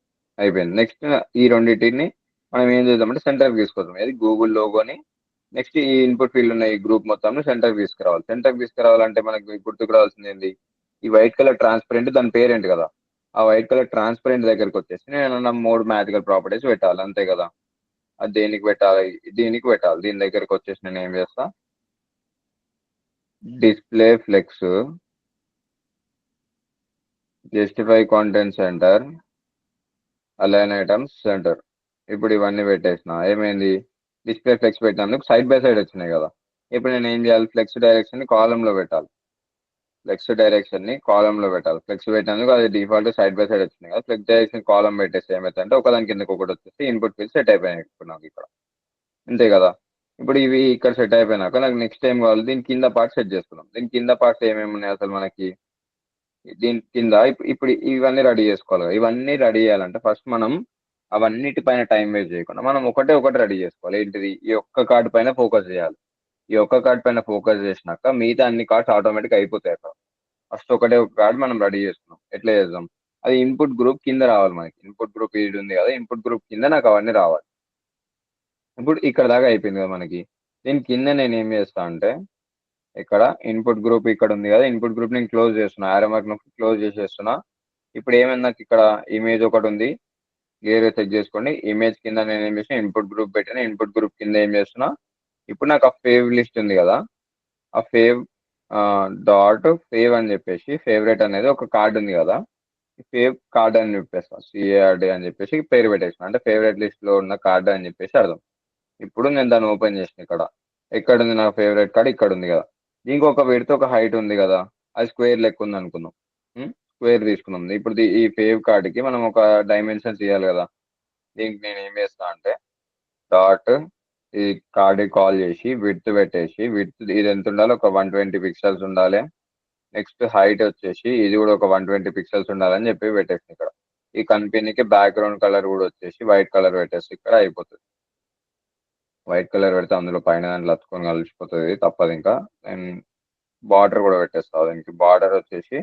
అయిపోయింది. నెక్స్ట్ ఈ రెండింటిని మనం ఏం చేద్దామంటే సెంటర్కి తీసుకొద్దాం, ఇది గూగుల్ లోగోని. నెక్స్ట్ ఈ ఇన్పుట్ ఫీల్డ్ ఉన్న ఈ గ్రూప్ మొత్తం సెంటర్కి తీసుకురావాలి. సెంటర్కి తీసుకురావాలంటే మనకి గుర్తుకు రావాల్సింది ఏంది, ఈ వైట్ కలర్ ట్రాన్స్పరెంట్, దాని పేరెంట్ కదా. ఆ వైట్ కలర్ ట్రాన్స్పరెంట్ దగ్గరకు వచ్చేసి నేను నా 3 మ్యాజికల్ ప్రాపర్టీస్ పెట్టాలి, అంతే కదా. అది దేనికి పెట్టాలి, దీనికి పెట్టాలి. దీని దగ్గరకు వచ్చేసి నేను ఏం చేస్తా, display flex, justify content center, align items center. ఇప్పుడు ఇవన్నీ పెట్టేసిన, ఏమైంది, డిస్ప్లే ఫ్లెక్స్ పెట్టినందుకు సైడ్ బై సైడ్ వచ్చినాయి కదా. ఇప్పుడు నేను ఏం చేయాలి, ఫ్లెక్స్ డైరెక్షన్ ని కాలం లో పెట్టాలి. ఫ్లెక్స్ డైరెక్షన్ ని కాలం లో పెట్టాలి. ఫ్లెక్స్ పెట్టినందుకు అది డిఫాల్ట్ సైడ్ బై సైడ్ వచ్చినాయి కదా. ఫ్లెక్స్ డైరెక్షన్ కాలం పెట్టేస్తే ఏమైతే ఒకదాని కిందకి ఒకటి వచ్చేసి ఇన్పుట్ ఫీల్డ్ సెట్ అయిపోయినాయి ఇప్పుడు నాకు ఇక్కడ, అంతే కదా. ఇప్పుడు ఇవి ఇక్కడ సెట్ అయిపోయినాక నాకు నెక్స్ట్ టైం కావాలి, దీని కింద పార్ట్ సెట్ చేసుకున్నాం. దీని కింద పార్ట్స్ ఏమేమి ఉన్నాయి అసలు మనకి, దీని కింద ఇప్పుడు ఇవన్నీ రెడీ చేసుకోవాలి. ఇవన్నీ రెడీ చేయాలంటే ఫస్ట్ మనం అవన్నిటి పైన టైం వేస్ట్ చేయకుండా మనం ఒకటి రెడీ చేసుకోవాలి. ఏంటిది, ఈ ఒక్క కార్డు పైన ఫోకస్ చేయాలి. ఈ ఒక్క కార్డ్ పైన ఫోకస్ చేసినాక మిగతా అన్ని కార్డ్స్ ఆటోమేటిక్ అయిపోతాయి అక్కడ. ఫస్ట్ ఒక కార్డ్ మనం రెడీ చేసుకున్నాం, ఎట్లా చేద్దాం, అది ఇన్పుట్ గ్రూప్ కింద రావాలి మనకి. ఇన్పుట్ గ్రూప్ ఇది ఉంది కదా, ఇన్పుట్ గ్రూప్ కింద నాకు అవన్నీ రావాలి. ఇప్పుడు ఇక్కడ దాకా అయిపోయింది కదా మనకి. దీని కింద నేను ఏం చేస్తా అంటే, ఇక్కడ ఇన్పుట్ గ్రూప్ ఇక్కడ ఉంది కదా, ఇన్పుట్ గ్రూప్ నేను క్లోజ్ చేస్తున్నా, ఆరో మార్క్ క్లోజ్ చేసేస్తున్నా. ఇప్పుడు ఏమైంది, నాకు ఇక్కడ ఇమేజ్ ఒకటి ఉంది, క్లియర్ చెక్ చేసుకోండి. ఇమేజ్ కింద నేను ఏం చేసిన, ఇన్పుట్ గ్రూప్ పెట్టిన, ఇన్పుట్ గ్రూప్ కింద ఏం చేస్తున్నా, ఇప్పుడు నాకు ఆ ఫేవ్ లిస్ట్ ఉంది కదా, ఆ ఫేవ్ ఫేవ్ అని చెప్పేసి ఫేవరెట్ అనేది ఒక కార్డ్ ఉంది కదా, ఫేవ్ కార్డ్ అని చెప్పేస్తా, సిఏఆర్డి అని చెప్పేసి పేరు పెట్టేసిన, అంటే ఫేవరెట్ లిస్ట్ లో ఉన్న కార్డ్ అని చెప్పేసి అర్థం. ఇప్పుడు నేను దాన్ని ఓపెన్ చేసిన, ఇక్కడ ఎక్కడ ఉంది నా ఫేవరెట్ కార్డ్, ఇక్కడ ఉంది కదా. దీనికి ఒక విడ్త్ ఒక హైట్ ఉంది కదా, అది స్క్వేర్ లెక్క ఉంది అనుకుందాం. స్క్వేర్ తీసుకున్నాం. ఇప్పుడు ఈ ఫేవ్ కార్డ్కి మనం ఒక డైమెన్షన్స్ ఇవ్వాలి కదా. దీనికి నేను ఏం చేస్తా అంటే, డాట్ ఈ కార్డ్ కాల్ చేసి విడ్త్ పెట్టేసి, విడ్త్ ఇది ఎంత ఉండాలి, ఒక 120 పిక్సెల్స్ ఉండాలి. నెక్స్ట్ హైట్ వచ్చేసి ఇది కూడా ఒక 120 పిక్సెల్స్ ఉండాలని చెప్పి పెట్టేసి, ఇక్కడ ఈ కంపెనీకి బ్యాక్గ్రౌండ్ కలర్ కూడా వచ్చేసి వైట్ కలర్ పెట్టేసి ఇక్కడ అయిపోతుంది. వైట్ కలర్ పెడితే అందులో పైన దాంట్లో అతుకొని కలిసిపోతుంది, తప్పదు. ఇంకా నేను బార్డర్ కూడా పెట్టేస్తా. దీనికి బార్డర్ వచ్చేసి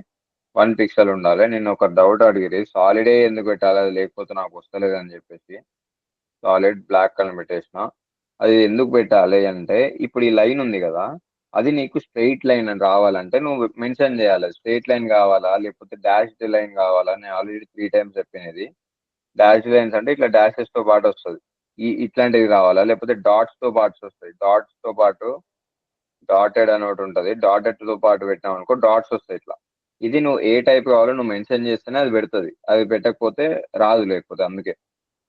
1 పిక్సెల్ ఉండాలి. నేను ఒక డౌట్ అడిగిరి, సాలిడే ఎందుకు పెట్టాలి, అది లేకపోతే నాకు వస్తలేదు అని చెప్పేసి సాలిడ్ బ్లాక్ కలర్ పెట్టేసిన. అది ఎందుకు పెట్టాలి అంటే, ఇప్పుడు ఈ లైన్ ఉంది కదా, ఆ అది నీకు స్ట్రెయిట్ లైన్ అని రావాలంటే నువ్వు మెన్షన్ చేయాలి. స్ట్రెయిట్ లైన్ కావాలా లేకపోతే డాష్డ్ లైన్ కావాలా? నేను ఆల్రెడీ 3 టైమ్స్ చెప్పినది. డాష్డ్ లైన్స్ అంటే ఇట్లా డాషెస్ తో పాటు వస్తుంది. ఇట్లాంటివి కావాలా లేకపోతే డాట్స్ తో పాటు వస్తాయి. డాట్స్ తో పాటు డాటెడ్ అని ఒకటి ఉంటుంది. డాటెడ్ తో పాటు పెట్టినావు అనుకో డాట్స్ వస్తాయి ఇట్లా. ఇది నువ్వు ఏ టైప్ కావాలో నువ్వు మెన్షన్ చేస్తేనే అది పెడుతుంది. అది పెట్టకపోతే రాదు. లేకపోతే అందుకే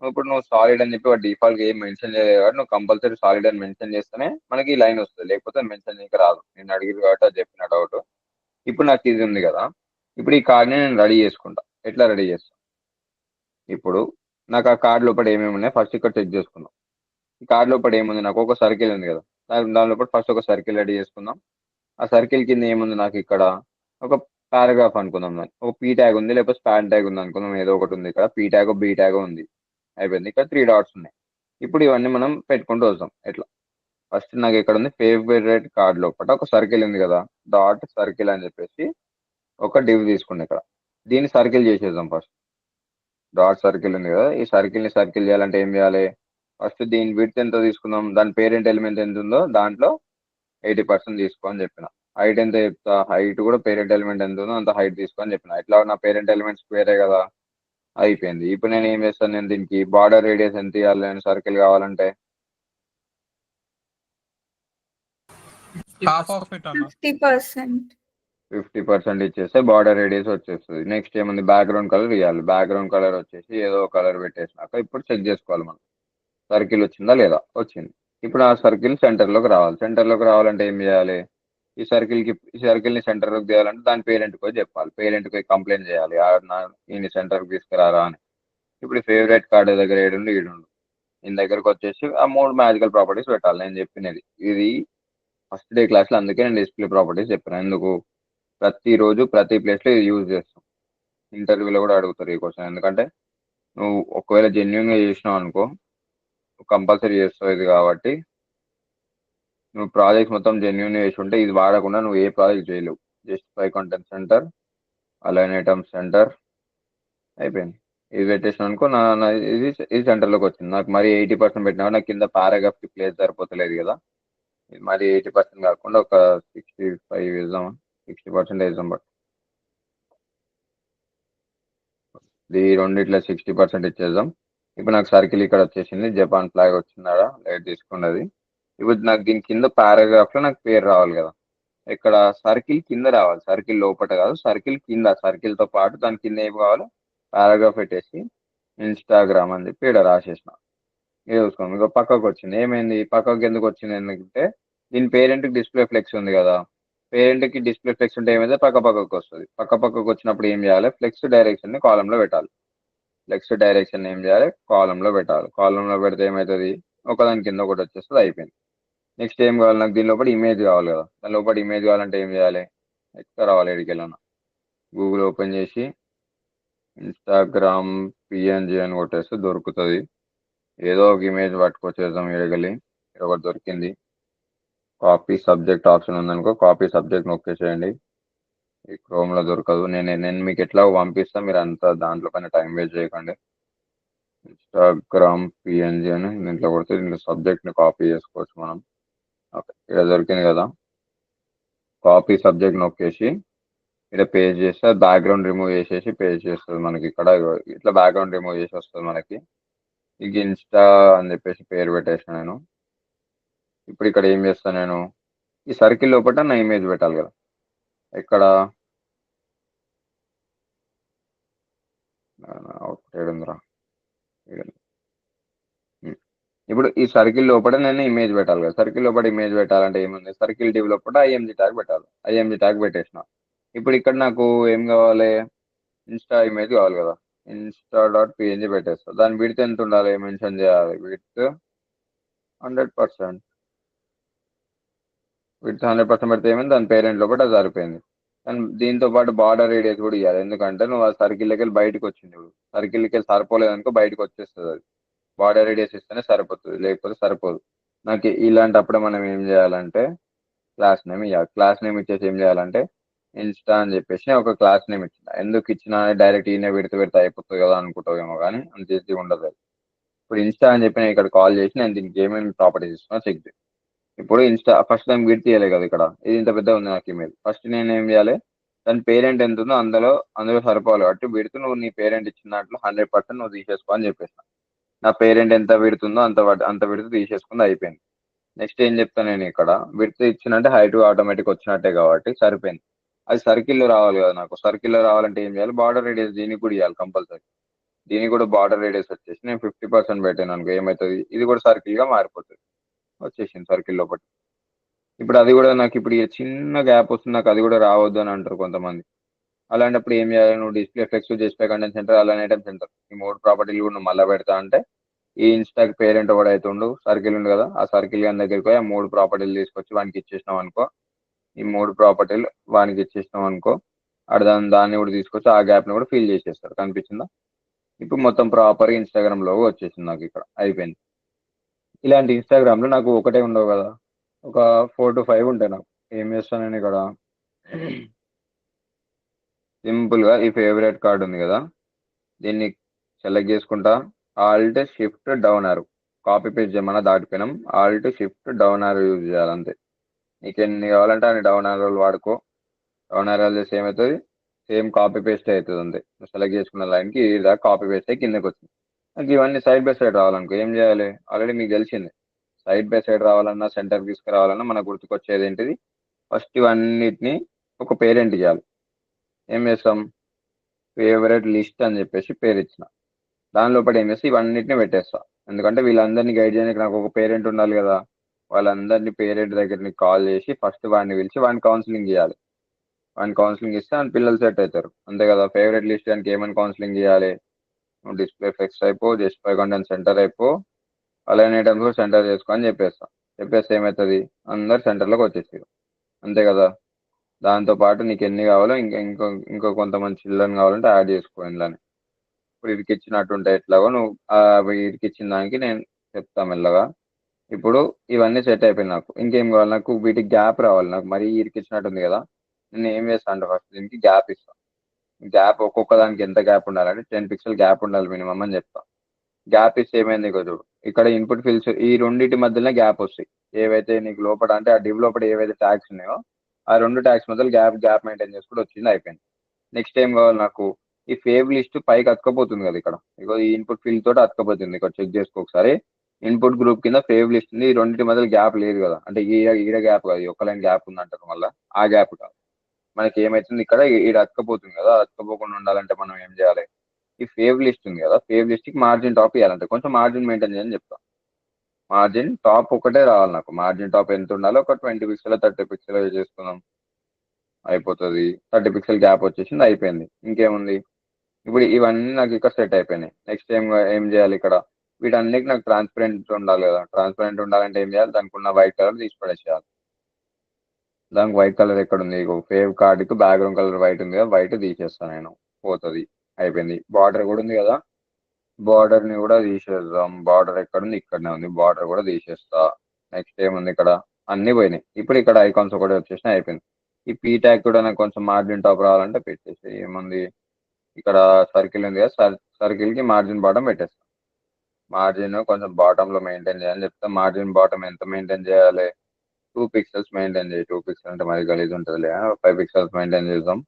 ఇప్పుడు నువ్వు సాలిడ్ అని చెప్పి డిఫాల్ట్ ఏం మెన్షన్ చేయలేదు కాబట్టి నువ్వు కంపల్సరీ సాలిడ్ అని మెన్షన్ చేస్తేనే మనకి ఈ లైన్ వస్తుంది. లేకపోతే మెన్షన్ చేయక రాదు. నేను అడిగింది కాబట్టి అది చెప్పిన డౌట్. ఇప్పుడు నాకు ఇది ఉంది కదా, ఇప్పుడు ఈ కార్డ్ని నేను రెడీ చేసుకుంటా. ఎట్లా రెడీ చేస్తా? ఇప్పుడు నాకు ఆ కార్డ్ లోపల ఏమేమి ఉన్నాయి ఫస్ట్ ఇక్కడ చెక్ చేసుకుందాం. ఈ కార్డ్ లోపల ఏముంది? నాకు ఒక సర్కిల్ ఉంది కదా, దాని లోపల ఫస్ట్ ఒక సర్కిల్ రెడీ చేసుకుందాం. ఆ సర్కిల్ కింద ఏముంది? నాకు ఇక్కడ ఒక పారాగ్రాఫ్ అనుకుందాం. దాన్ని ఒక పీ ట్యాగ్ ఉంది లేకపోతే స్పాన్ ట్యాగ్ ఉంది అనుకుందాం. ఏదో ఒకటి ఉంది ఇక్కడ. పీ ట్యాగ్ బీ ట్యాగ్ ఉంది. అయిపోయింది. ఇక్కడ 3 డాట్స్ ఉన్నాయి. ఇప్పుడు ఇవన్నీ మనం పెట్టుకుంటూ వస్తాం. ఎట్లా? ఫస్ట్ నాకు ఇక్కడ ఉంది ఫేవరెట్ కార్డ్ లోపల ఒక సర్కిల్ ఉంది కదా, డాట్ సర్కిల్ అని చెప్పేసి ఒక డివ్ తీసుకున్నా ఇక్కడ. దీన్ని సర్కిల్ చేసేద్దాం ఫస్ట్. డాట్ సర్కిల్ ఉంది కదా, ఈ సర్కిల్ ని సర్కిల్ చేయాలంటే ఏం చేయాలి? ఫస్ట్ దీని విడ్త్ ఎంత తీసుకుందాం? దాని పేరెంట్ ఎలిమెంట్ ఎంత ఉందో దాంట్లో 80% తీసుకో అని చెప్పిన. హైట్ ఎంత చెప్తా? హైట్ కూడా పేరెంట్ ఎలిమెంట్ ఎంత ఉందో అంత హైట్ తీసుకో అని చెప్పిన. ఇట్లా నా పేరెంట్ ఎలిమెంట్ స్క్వేరే కదా, అయిపోయింది. ఇప్పుడు నేను ఏం చేస్తాను? నేను దీనికి బార్డర్ రేడియస్ ఎంత ఇవ్వాలి? నేను సర్కిల్ కావాలంటే half of it అన్న 50%. 50% ఇచ్చేస్తే బార్డర్ రేడియస్ వచ్చేస్తుంది. నెక్స్ట్ ఏముంది? బ్యాక్గ్రౌండ్ కలర్ ఇవ్వాలి. బ్యాక్గ్రౌండ్ కలర్ వచ్చేసి ఏదో కలర్ పెట్టేసినాక ఇప్పుడు చెక్ చేసుకోవాలి మనం సర్కిల్ వచ్చిందా లేదా. వచ్చింది. ఇప్పుడు ఆ సర్కిల్ సెంటర్లోకి రావాలి. సెంటర్లోకి రావాలంటే ఏం చేయాలి? ఈ సర్కిల్ని సెంటర్లోకి చేయాలంటే దాని పేరెంట్కి పోయి చెప్పాలి. పేరెంట్కి కంప్లైంట్ చేయాలి ఈయన సెంటర్కి తీసుకురారా అని. ఇప్పుడు ఫేవరెట్ కార్డు దగ్గర ఏడుండి ఈడుండు. ఈయన దగ్గరకు వచ్చేసి ఆ 3 మ్యాజికల్ ప్రాపర్టీస్ పెట్టాలి. నేను చెప్పినది ఇది ఫస్ట్ డే క్లాస్లో, అందుకే నేను డిస్ప్లే ప్రాపర్టీస్ చెప్పిన. ఎందుకు? ప్రతిరోజు ప్రతి ప్లేస్లో ఇది యూజ్ చేస్తాం. ఇంటర్వ్యూలో కూడా అడుగుతారు ఈ క్వశ్చన్. ఎందుకంటే నువ్వు ఒకవేళ జెన్యున్గా చేసినావు అనుకో కంపల్సరీ చేస్తావు ఇది. కాబట్టి నువ్వు ప్రాజెక్ట్ మొత్తం జెన్యున్ చేసి ఉంటే ఇది వాడకుండా నువ్వు ఏ ప్రాజెక్ట్ చేయలేవు. Just 5 content center, align items centre, అయిపోయింది. ఇది పెట్టేసిన అనుకో ఇది సెంటర్లోకి వచ్చింది. నాకు మరి 80% పెట్టినా నాకు కింద పారాగ్రాఫ్కి ప్లేస్ సరిపోతలేదు కదా. ఇది మరి 80% కాకుండా ఒక 65 వేద్దామా? 60% వేద్దాం. బట్ ఇది రెండిట్లా 60% ఇచ్చేద్దాం. ఇప్పుడు నాకు సర్కిల్ ఇక్కడ వచ్చేసింది. జపాన్ ఫ్లాగ్ వచ్చిందా? లైట్ తీసుకున్నది. ఇప్పుడు నాకు దీని కింద పారాగ్రాఫ్లో నాకు పేరు రావాలి కదా. ఇక్కడ సర్కిల్ కింద రావాలి. సర్కిల్ లోపల కాదు, సర్కిల్ కింద. సర్కిల్తో పాటు దాని కింద ఏం కావాలి? పారాగ్రాఫ్ పెట్టేసి ఇన్స్టాగ్రామ్ అని చెప్పి ఇక్కడ రాసేసిన. ఇది చూసుకోండి. ఇంకా పక్కకు వచ్చింది. ఏమైంది? పక్కకు ఎందుకు వచ్చింది? ఎందుకంటే దీని పేరెంట్కి డిస్ప్లే ఫ్లెక్స్ ఉంది కదా. పేరెంట్కి డిస్ప్లే ఫ్లెక్స్ ఉంటే ఏమైతే పక్కకు వస్తుంది. పక్కకు వచ్చినప్పుడు ఏం చేయాలి? ఫ్లెక్స్ డైరెక్షన్ని కాలంలో పెట్టాలి. ఫ్లెక్స్ డైరెక్షన్ ఏం చేయాలి? కాలంలో పెట్టాలి. కాలంలో పెడితే ఏమవుతుంది? ఒకదాని కింద ఒకటి వచ్చేస్తుంది. అయిపోయింది. నెక్స్ట్ ఏం కావాలి? నాకు దీని లోపల ఇమేజ్ కావాలి కదా. దాని లోపల ఇమేజ్ కావాలంటే ఏం చేయాలి? ఎక్కడ రావాలి? ఎడికెళ్ళాను గూగుల్ ఓపెన్ చేసి ఇన్స్టాగ్రామ్ పిఎన్జి అని కొట్టేస్తే దొరుకుతుంది. ఏదో ఒక ఇమేజ్ పట్టుకొచ్చేద్దాం. ఎడగలి ఒకటి దొరికింది. కాపీ సబ్జెక్ట్ ఆప్షన్ ఉందనుకో, కాపీ సబ్జెక్ట్ నొక్కేసేయండి. ఈ క్రోమ్లో దొరకదు. నేను మీకు ఎట్లా పంపిస్తా, మీరు అంతా దాంట్లో పైన టైం వేస్ట్ చేయకండి. ఇన్స్టాగ్రామ్ పిఎన్జి అని దీంట్లో కొడితే దీంట్లో సబ్జెక్ట్ని కాపీ చేసుకోవచ్చు మనం. ఓకే, ఇక్కడ దొరికింది కదా. కాపీ సబ్జెక్ట్ నొక్కేసి ఇక్కడ పేస్ట్ చేస్తే బ్యాక్గ్రౌండ్ రిమూవ్ చేసేసి పేస్ట్ చేస్తుంది మనకి. ఇక్కడ ఇట్లా బ్యాక్గ్రౌండ్ రిమూవ్ చేసి వస్తుంది మనకి. ఇక ఇన్స్టా అని చెప్పేసి పేరు పెట్టేసిన నేను. ఇప్పుడు ఇక్కడ ఏం చేస్తాను? నేను ఈ సర్కిల్ లోపల నా ఇమేజ్ పెట్టాలి కదా. ఇక్కడ అవుట్పుట్ ఏడుందిరా? ఇప్పుడు ఈ సర్కిల్ లోపల నేను ఇమేజ్ పెట్టాలి కదా. సర్కిల్ లోపల ఇమేజ్ పెట్టాలంటే ఏముంది? సర్కిల్ డివ్ లోపల ఐఎంజీ ట్యాగ్ పెట్టాలి. ఐఎంజీ ట్యాగ్ పెట్టేసిన. ఇప్పుడు ఇక్కడ నాకు ఏం కావాలి? ఇన్స్టా ఇమేజ్ కావాలి కదా. ఇన్స్టా డాట్ పిఎన్జీ పెట్టేస్తా. దాని విడ్త్ ఎంత ఉండాలి? మెన్షన్ చేయాలి. విడ్త్ 100%. విడ్త్ 100% పెడితే ఏమైంది? దాని పేరెంట్ లోపల సరిపోయింది. కానీ దీంతో పాటు బార్డర్ రేడియస్ కూడా ఇవ్వాలి. ఎందుకంటే నువ్వు ఆ సర్కిల్కి వెళ్ళి బయటకు వచ్చింది. ఇప్పుడు సర్కిల్కి వెళ్ళి సరిపోలేదు అనుకో బయటకు వచ్చేస్తుంది. అది బార్డర్ రేడియస్ ఇస్తేనే సరిపోతుంది, లేకపోతే సరిపోదు. నాకు ఇలాంటప్పుడు మనం ఏం చేయాలంటే క్లాస్ నేమ్ ఇవ్వాలి. క్లాస్ నేమ్ ఇచ్చేసి ఏం చేయాలంటే ఇన్స్టా అని చెప్పేసి ఒక క్లాస్ నేమ్ ఇచ్చిన. ఎందుకు ఇచ్చినా డైరెక్ట్ ఈయన పెడితే అయిపోతుంది కదా అనుకుంటావేమో, కానీ అంత ఈజీ ఉండదు. ఇప్పుడు ఇన్స్టా అని చెప్పి నేను ఇక్కడ కాల్ చేసి నేను దీనికి ఏమేమి ప్రాపర్టీస్ ఇస్తున్నా చెక్ చేయి. ఇప్పుడు ఫస్ట్ టైం విడ్ తీయాలి కదా ఇక్కడ, ఇది ఇంత పెద్ద ఉంది నాకు ఇమేజ్. ఫస్ట్ నేను ఏం చేయాలి, దాని పేరెంట్ ఎంత ఉందో అందులో సరిపోవాలి కాబట్టి విడుతూ నువ్వు నీ పేరెంట్ ఇచ్చిన దాంట్లో 100% నువ్వు తీసేసుకో అని చెప్పేసిన. నా పేరెంట్ ఎంత విడుతుందో అంత విడుతూ తీసేసుకుంది, అయిపోయింది. నెక్స్ట్ ఏం చెప్తాను నేను ఇక్కడ, విడుతూ ఇచ్చినట్టే హైట్ ఆటోమేటిక్ వచ్చినట్టే కాబట్టి సరిపోయింది. అది సర్కిల్లో రావాలి కదా నాకు, సర్కిల్లో రావాలంటే ఏం చేయాలి, బార్డర్ రేడియస్ దీనికి కూడా ఇవ్వాలి కంపల్సరీ. దీనికి కూడా బార్డర్ రేడియస్ వచ్చేసి నేను 50% పెట్టాను అనుకో, ఏమవుతుంది, ఇది కూడా సర్కిల్ గా మారిపోతుంది. వచ్చేసింది సర్కిల్ లోపల. ఇప్పుడు అది కూడా నాకు ఇప్పుడు చిన్న గ్యాప్ వస్తుంది, నాకు అది కూడా రావద్దు అని అంటారు కొంతమంది. అలాంటప్పుడు ఏం చేయాలి, నువ్వు display effects, display content centre, అలానే ఐటమ్ సెంటర్, ఈ 3 ప్రాపర్టీలు కూడా నువ్వు మళ్ళీ పెడతా అంటే, ఈ ఇన్స్టాక్ పేరెంట్ ఒకడైతే ఉండు సర్కిల్ ఉంది కదా, ఆ సర్కిల్ గాని దగ్గరికి పోయి ఆ 3 ప్రాపర్టీలు తీసుకొచ్చి వానికి ఇచ్చేసినాం అనుకో, ఈ 3 ప్రాపర్టీలు వానికి ఇచ్చేసినాం అనుకో, దాన్ని కూడా తీసుకొచ్చి ఆ గ్యాప్ ని కూడా ఫిల్ చేసేస్తారు. కనిపించిందా? ఇప్పుడు మొత్తం ప్రాపర్ ఇన్స్టాగ్రామ్ లో వచ్చేసింది నాకు, ఇక్కడ అయిపోయింది. ఇలాంటి ఇన్స్టాగ్రామ్ లో నాకు ఒకటే ఉండవు కదా, ఒక 4 to 5 ఉంటాయి నాకు. ఏం చేస్తాను నేను ఇక్కడ, సింపుల్ గా ఈ ఫేవరెట్ కార్డ్ ఉంది కదా, దీన్ని సెలెక్ట్ చేసుకుంటా, alt shift down arrow, copy paste చేయమన్నా దాటిపోయినాం, alt shift down arrow use చేయాలి అంతే. నీకు ఎన్ని కావాలంటే అన్ని డౌన్ ఆరోలు వాడుకో. డౌన్ ఆరోలు చేస్తే ఏమవుతుంది, సేమ్ కాపీ పేస్ట్ అవుతుంది అంతే. సెలెక్ట్ చేసుకున్న లైన్కి దాకా కాపీ పేస్ట్ అయ్యి కిందకి వచ్చింది. నాకు ఇవన్నీ సైడ్ బై సైడ్ రావాలనుకో ఏం చేయాలి, ఆల్రెడీ మీకు తెలిసింది. సైడ్ బై సైడ్ రావాలన్నా, సెంటర్ తీసుకురావాలన్నా మనకు గుర్తుకొచ్చేది ఏంటిది, ఫస్ట్ ఇవన్నిటిని ఒక పేరెంట్ ఇవ్వాలి. ఏం చేస్తాం, ఫేవరెట్ లిస్ట్ అని చెప్పేసి పేరు ఇచ్చిన, దాని లోపల ఏం చేస్తే ఇవన్నిటిని పెట్టేస్తా. ఎందుకంటే వీళ్ళందరినీ గైడ్ చేయడానికి నాకు ఒక పేరెంట్ ఉండాలి కదా. వాళ్ళందరినీ పేరెంట్ దగ్గరికి కాల్ చేసి ఫస్ట్ వాడిని పిలిచి వాడిని కౌన్సిలింగ్ చేయాలి. వాడిని కౌన్సిలింగ్ ఇస్తే ఆయన పిల్లలు సెట్ అవుతారు అంతే కదా. ఫేవరెట్ లిస్ట్ దానికి ఏమని కౌన్సిలింగ్ చేయాలి, నువ్వు డిస్ప్లే ఫిక్స్ అయిపో, డిస్ప్లే కంటెంట్ సెంటర్ అయిపో, అలానే ఐటమ్స్ కూడా సెంటర్ చేసుకో అని చెప్పేస్తే ఏమవుతుంది, అందరు సెంటర్లోకి వచ్చేసారు అంతే కదా. దాంతో పాటు నీకు ఎన్ని కావాలో ఇంకో కొంతమంది చిల్డ్రన్ కావాలంటే యాడ్ చేసుకో ఇందులోనే. ఇప్పుడు వీడికి ఇచ్చినట్టు ఉంటాయి ఎట్లాగో, నువ్వు వీడికి ఇచ్చిన దానికి నేను చెప్తాను మెల్లగా. ఇప్పుడు ఇవన్నీ సెట్ అయిపోయింది నాకు, ఇంకేం కావాలి, నాకు వీటికి గ్యాప్ రావాలి. నాకు మరీ వీడికి ఇచ్చినట్టు ఉంది కదా, నేను ఏం చేస్తాను అంటే ఫస్ట్ దీనికి గ్యాప్ ఇస్తాను. గ్యాప్ ఒక్కొక్క దానికి ఎంత గ్యాప్ ఉండాలంటే 10 పిక్సెల్ గ్యాప్ ఉండాలి మినిమం అని చెప్తా. గ్యాప్ ఇస్తే ఏమైంది చూడు, ఇక్కడ ఇన్పుట్ ఫీల్డ్స్ ఈ రెండింటి మధ్యలో గ్యాప్ వస్తాయి. ఏవైతే నీకు లోపల అంటే ఆ డివ్ లోపల ఏవైతే ట్యాగ్స్ ఉన్నాయో ఆ 2 ట్యాగ్స్ మధ్యలో గ్యాప్ మెయింటైన్ చేసుకుంటూ వచ్చింది, అయిపోయింది. నెక్స్ట్ ఏం కావాలి నాకు, ఈ ఫేవ్ లిస్ట్ పైకి అతకపోతుంది కదా ఇక్కడ, ఇగో ఈ ఇన్పుట్ ఫీల్డ్ తోటి అతకపోతుంది. ఇక్కడ చెక్ చేసుకో ఒకసారి, ఇన్పుట్ గ్రూప్ కింద ఫేవ్ లిస్ట్ ఉంది, ఈ రెండింటి మధ్యలో గ్యాప్ లేదు కదా, అంటే ఈడ గ్యాప్ కాదు, ఈ ఒక్క లైన్ గ్యాప్ ఉంది అంటారు మళ్ళీ, ఆ గ్యాప్ కాదు. మనకి ఏమైతుంది ఇక్కడ, ఈడ అతకపోతుంది కదా, అతకపోకుండా ఉండాలంటే మనం ఏం చేయాలి, ఈ ఫేవ్ లిస్ట్ ఉంది కదా, ఫేవ్ లిస్ట్ కి మార్జిన్ టాప్ ఇవ్వాలంటే కొంచెం మార్జిన్ మెయింటైన్ చేయని చెప్తా. మార్జిన్ టాప్ ఒకటే రావాలి నాకు, మార్జిన్ టాప్ ఎంత ఉండాలో ఒక 20 పిక్సెల్ 30 పిక్సెల్ చేసుకుందాం, అయిపోతుంది. 30 పిక్సెల్ గ్యాప్ వచ్చేసింది, అయిపోయింది. ఇంకేముంది, ఇప్పుడు ఇవన్నీ నాకు ఇక్కడ సెట్ అయిపోయినాయి. నెక్స్ట్ ఏం చేయాలి, ఇక్కడ వీటన్నిటికి నాకు ట్రాన్స్పరెంట్ ఉండాలి కదా. ట్రాన్స్పరెంట్ ఉండాలంటే ఏం చేయాలి, దానికి ఉన్న వైట్ కలర్ తీసి పడేసేయాలి. దానికి వైట్ కలర్ ఎక్కడ ఉంది, ఫేవ్ కార్డుకి బ్యాక్గ్రౌండ్ కలర్ వైట్ ఉంది కదా, వైట్ తీసేస్తాను నేను, పోతుంది, అయిపోయింది. బార్డర్ కూడా ఉంది కదా, బార్డర్ ని కూడా తీసేద్దాం. బార్డర్ ఎక్కడుంది, ఇక్కడనే ఉంది, బార్డర్ కూడా తీసేస్తా. నెక్స్ట్ ఏముంది, ఇక్కడ అన్ని పోయినాయి. ఇప్పుడు ఇక్కడ ఐకాన్స్ ఒకటి వచ్చేసిన, అయిపోయింది. ఈ పీ ట్యాగ్ కూడా నాకు కొంచెం మార్జిన్ టాప్ రావాలంటే పెట్టేసి, ఏముంది ఇక్కడ సర్కిల్ ఉంది కదా, సర్కిల్ కి మార్జిన్ బాటం పెట్టేస్తా. మార్జిన్ కొంచెం బాటమ్ లో మెయింటైన్ చేయాలని చెప్తా. మార్జిన్ బాటమ్ ఎంత మెయింటైన్ చేయాలి, 2 పిక్సెల్స్ మెయింటైన్ చేయి. 2 పిక్సెల్ అంటే మరి గలీజ్ ఉంటుందిలే, 5 పిక్సెల్స్ మెయింటైన్ చేద్దాం.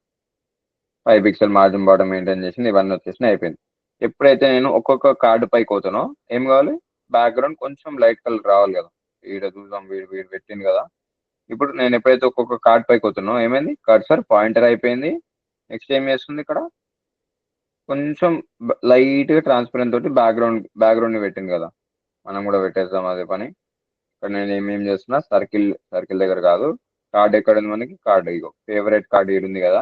5 పిక్సెల్ మార్జిన్ బాటమ్ మెయింటైన్ చేసి ఇవన్నీ వచ్చేసి అయిపోయింది. ఎప్పుడైతే నేను ఒక్కొక్క కార్డు పైకి పోతానో ఏం కావాలి, బ్యాక్గ్రౌండ్ కొంచెం లైట్ కలర్ రావాలి కదా. వీడ చూద్దాం, వీడు పెట్టింది కదా. ఇప్పుడు నేను ఎప్పుడైతే ఒక్కొక్క కార్డ్ పైకి పోతున్నో ఏమైంది, కర్సర్ పాయింటర్ అయిపోయింది. నెక్స్ట్ ఏం చేస్తుంది, ఇక్కడ కొంచెం లైట్ గా ట్రాన్స్పరెంట్ తోటి బ్యాక్గ్రౌండ్ ని పెట్టింది కదా, మనం కూడా పెట్టేద్దాం అదే పని. ఇక్కడ నేను ఏమేం చేస్తున్నా, సర్కిల్ దగ్గర కాదు, కార్డ్ ఎక్కడ ఉంది మనకి, కార్డు ఇగో ఫేవరెట్ కార్డు ఈడు ఉంది కదా.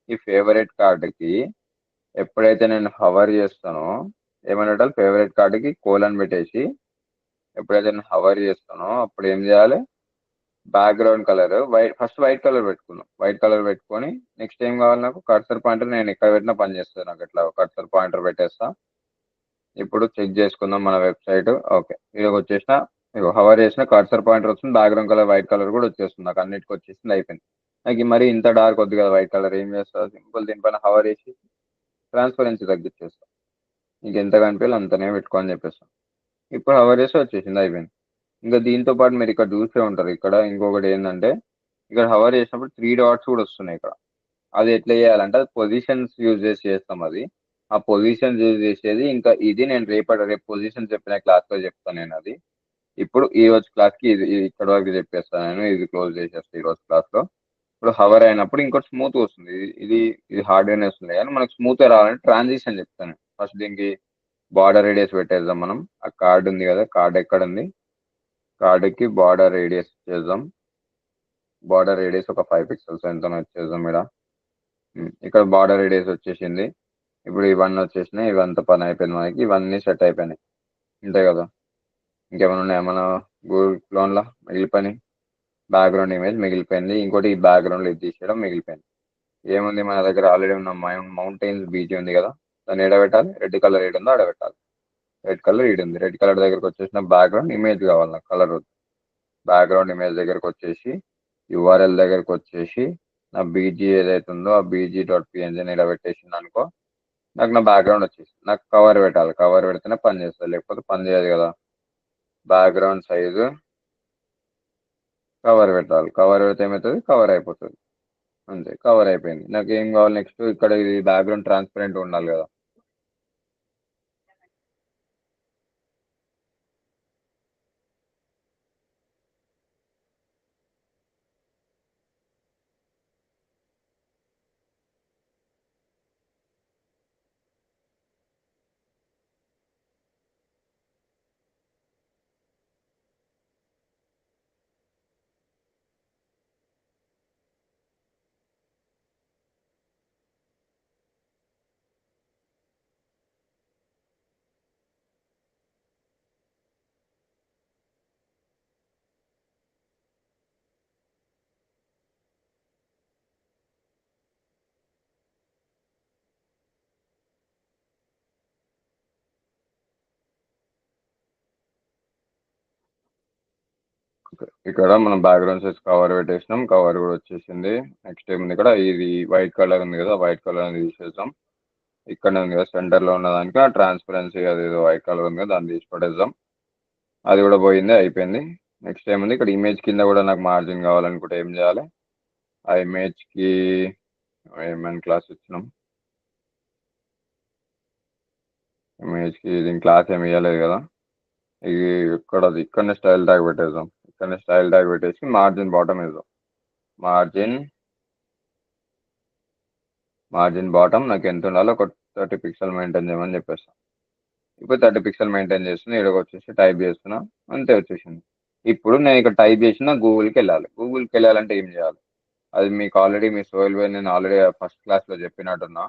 ఈ ఫేవరెట్ కార్డుకి ఎప్పుడైతే నేను హవర్ చేస్తానో ఏమన్నట్టు, ఫేవరెట్ కార్డుకి కోలన్ పెట్టేసి ఎప్పుడైతే నేను హవర్ చేస్తానో అప్పుడు ఏం చేయాలి, background colour first white colour పెట్టుకున్నాం. వైట్ కలర్ పెట్టుకొని నెక్స్ట్ ఏం కావాలి నాకు, కర్సర్ పాయింటర్ నేను ఎక్కడ పెట్టినా పని చేస్తుంది నాకు, ఇట్లా కర్సర్ పాయింటర్ పెట్టేస్తా. ఇప్పుడు చెక్ చేసుకుందాం మన వెబ్సైట్. ఓకే, ఇది వచ్చేసిన, హవర్ చేసిన కర్సర్ పాయింటర్ వస్తుంది, బ్యాక్గ్రౌండ్ కలర్ వైట్ కలర్ కూడా వచ్చేస్తుంది నాకు, అన్నిటికి వచ్చేసింది, అయిపోయింది. నాకు మరి ఇంత డార్క్ వద్దు కదా వైట్ కలర్, ఏం చేస్తా, సింపుల్ దీనిపైన హవర్ చేసి ట్రాన్స్పరెన్సీ తగ్గించేస్తాం. నీకు ఎంత కనిపించాలి అంతనే పెట్టుకో అని చెప్పేస్తాం. ఇప్పుడు హవర్ చేసి వచ్చేసింది, అయిపోయింది. ఇంకా దీంతో పాటు మీరు ఇక్కడ చూసే ఉంటారు, ఇక్కడ ఇంకొకటి ఏంటంటే ఇక్కడ హవర్ చేసినప్పుడు 3 డాట్స్ కూడా వస్తున్నాయి ఇక్కడ. అది ఎట్లా చేయాలంటే అది పొజిషన్స్ యూజ్ చేసి చేస్తాం. అది ఆ పొజిషన్స్ యూజ్ చేసేది ఇంకా ఇది నేను రేపు పొజిషన్ చెప్పిన క్లాస్లో చెప్తాను నేను. అది ఇప్పుడు ఈ రోజు క్లాస్కి ఇది ఇక్కడ వరకు చెప్పేస్తాను నేను. ఇది క్లోజ్ చేసేస్తాను ఈ రోజు క్లాస్లో. ఇప్పుడు హవర్ అయినప్పుడు ఇంకోటి స్మూత్ వస్తుంది. ఇది ఇది హార్డ్గానే వస్తుంది కానీ మనకు స్మూత్గా రావాలంటే ట్రాన్సిషన్ చెప్తాను. ఫస్ట్ దీనికి బార్డర్ రేడియస్ పెట్టేద్దాం మనం. ఆ కార్డ్ ఉంది కదా, కార్డ్ ఎక్కడ ఉంది, కార్డుకి బార్డర్ రేడియస్ చేద్దాం. బార్డర్ రేడియస్ ఒక 5 పిక్సెల్స్ ఎంత వచ్చేద్దాం ఇక్కడ. ఇక్కడ బార్డర్ రేడియస్ వచ్చేసింది. ఇప్పుడు ఇవన్నీ వచ్చేసినాయి, ఇవంతా పని అయిపోయింది మనకి, ఇవన్నీ సెట్ అయిపోయినాయి అంతే కదా. ఇంకేమైనా ఉన్నాయా మన గూగుల్ క్లోన్లో మిగిలిపోయినాయి? బ్యాక్గ్రౌండ్ ఇమేజ్ మిగిలిపోయింది. ఇంకోటి ఈ బ్యాక్గ్రౌండ్లో ఇది తీసేయడం మిగిలిపోయింది. ఏముంది మన దగ్గర ఆల్రెడీ ఉన్న మౌంటైన్స్ బీచ్ ఉంది కదా, దాన్ని ఎడబెట్టాలి. రెడ్ కలర్ ఏడు ఉందో ఆడబెట్టాలి. రెడ్ కలర్ ఈడు ఉంది. రెడ్ కలర్ దగ్గరకు వచ్చేసిన బ్యాక్గ్రౌండ్ ఇమేజ్ కావాలి నాకు, కలర్ వద్దు. బ్యాక్గ్రౌండ్ ఇమేజ్ దగ్గరకు వచ్చేసి యూఆర్ఎల్ దగ్గరకు వచ్చేసి నా బీజీ ఏదైతే ఉందో ఆ bg.png ఇలా పెట్టేసింది అనుకో, నాకు నా బ్యాక్గ్రౌండ్ వచ్చేసి నాకు కవర్ పెట్టాలి. కవర్ పెడితేనే పని చేస్తుంది, లేకపోతే పని చేయదు కదా. బ్యాక్గ్రౌండ్ సైజు కవర్ పెట్టాలి. కవర్ పెడితే ఏమవుతుంది, కవర్ అయిపోతుంది అంతే. కవర్ అయిపోయింది. నాకు ఏం కావాలి నెక్స్ట్, ఇక్కడ ఇది బ్యాక్గ్రౌండ్ ట్రాన్స్పరెంట్ ఉండాలి కదా. ఇక్కడ మనం బ్యాక్గ్రౌండ్ సైజ్ కవర్ పెట్టేసినాం, కవర్ కూడా వచ్చేసింది. నెక్స్ట్ ఏముంది ఇక్కడ, ఇది వైట్ కలర్ ఉంది కదా, వైట్ కలర్ అని తీసేద్దాం. ఇక్కడ ఉంది కదా సెంటర్లో ఉన్నదానికి ఆ ట్రాన్స్పరెన్సీ అది ఏదో వైట్ కలర్ ఉంది కదా, దాన్ని తీసి పడేద్దాం. అది కూడా పోయింది, అయిపోయింది. నెక్స్ట్ ఏముంది ఇక్కడ ఇమేజ్ కింద కూడా నాకు మార్జిన్ కావాలనుకుంటే ఏం చేయాలి, ఆ ఇమేజ్కి ఏమైనా క్లాస్ ఇచ్చినాం, ఇమేజ్కి దీని క్లాస్ ఏమి ఇవ్వలేదు కదా. ఇది ఇక్కడనే స్టైల్ ట్యాగ్ పెట్టేద్దాం. ఇక్కడనే స్టైల్ ట్యాగ్ పెట్టేసి మార్జిన్ బాటమ్ వేద్దాం. మార్జిన్ బాటమ్ నాకు ఎంత ఉండాలో ఒక 30 పిక్సెల్ మెయింటైన్ చేయమని చెప్పేస్తాను. ఇప్పుడు 30 పిక్సెల్ మెయింటైన్ చేస్తున్నా. ఇక్కడ వచ్చేసి టైప్ చేస్తున్నా, అంతే వచ్చేసింది. ఇప్పుడు నేను ఇక్కడ టైప్ చేసిన గూగుల్కి వెళ్ళాలి. గూగుల్కి వెళ్ళాలంటే ఏం చేయాలి, అది మీకు ఆల్రెడీ మీ సోయిల్ వే నేను ఆల్రెడీ ఫస్ట్ క్లాస్లో చెప్పినట్టున్నా.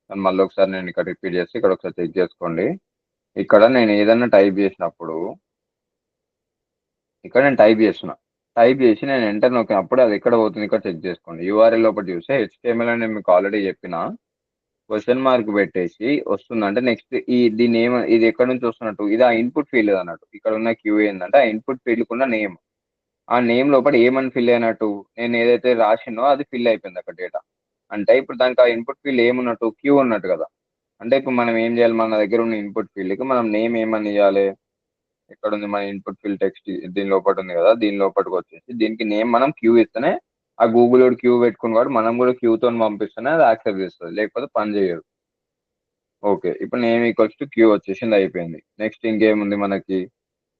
కానీ మళ్ళీ ఒకసారి నేను ఇక్కడ రిపీట్ చేసి ఇక్కడ ఒకసారి చెక్ చేసుకోండి. ఇక్కడ నేను ఏదన్నా టైప్ చేసినప్పుడు ఇక్కడ నేను టైప్ చేసి నేను ఎంటర్ నొక్కినప్పుడు అది ఎక్కడ పోతుంది ఇక్కడ చెక్ చేసుకోండి. యూఆర్ఎల్ లోపల చూస్తే HTML అని నేను మీకు ఆల్రెడీ చెప్పిన, క్వశ్చన్ మార్క్ పెట్టేసి వస్తుందంటే నెక్స్ట్ దీన్ని ఇది ఎక్కడ నుంచి వస్తున్నట్టు, ఇది ఆ ఇన్పుట్ ఫీల్డ్ అన్నట్టు. ఇక్కడ ఉన్న క్యూ ఏంటంటే ఆ ఇన్పుట్ ఫీల్డ్కి ఉన్న నేమ్, ఆ నేమ్ లోపల ఏమని ఫిల్ అయినట్టు నేను ఏదైతే రాసినో అది ఫిల్ అయిపోయింది అక్కడ డేటా. అంటే ఇప్పుడు దానికి ఆ ఇన్పుట్ ఫీల్డ్ ఏమున్నట్టు, క్యూ ఉన్నట్టు కదా. అంటే ఇప్పుడు మనం ఏం చేయాలి, మన దగ్గర ఉన్న ఇన్పుట్ ఫీల్డ్కి మనం నేమ్ ఏమని ఇవ్వాలి, ఎక్కడ ఉంది మన ఇన్పుట్ ఫీల్డ్ టెక్స్ట్ దీని లోపల ఉంది కదా, దీని లోపలికి వచ్చేసి దీనికి నేమ్ మనం క్యూ ఇస్తేనే ఆ గూగుల్ క్యూ పెట్టుకుని వాడు మనం కూడా క్యూతో పంపిస్తేనే అది యాక్సెప్ట్ చేస్తుంది, లేకపోతే పని చేయదు. ఓకే, ఇప్పుడు నేమ్ ఈక్వల్స్ టు క్యూ వచ్చేసింది, అయిపోయింది. నెక్స్ట్ ఇంకేముంది మనకి,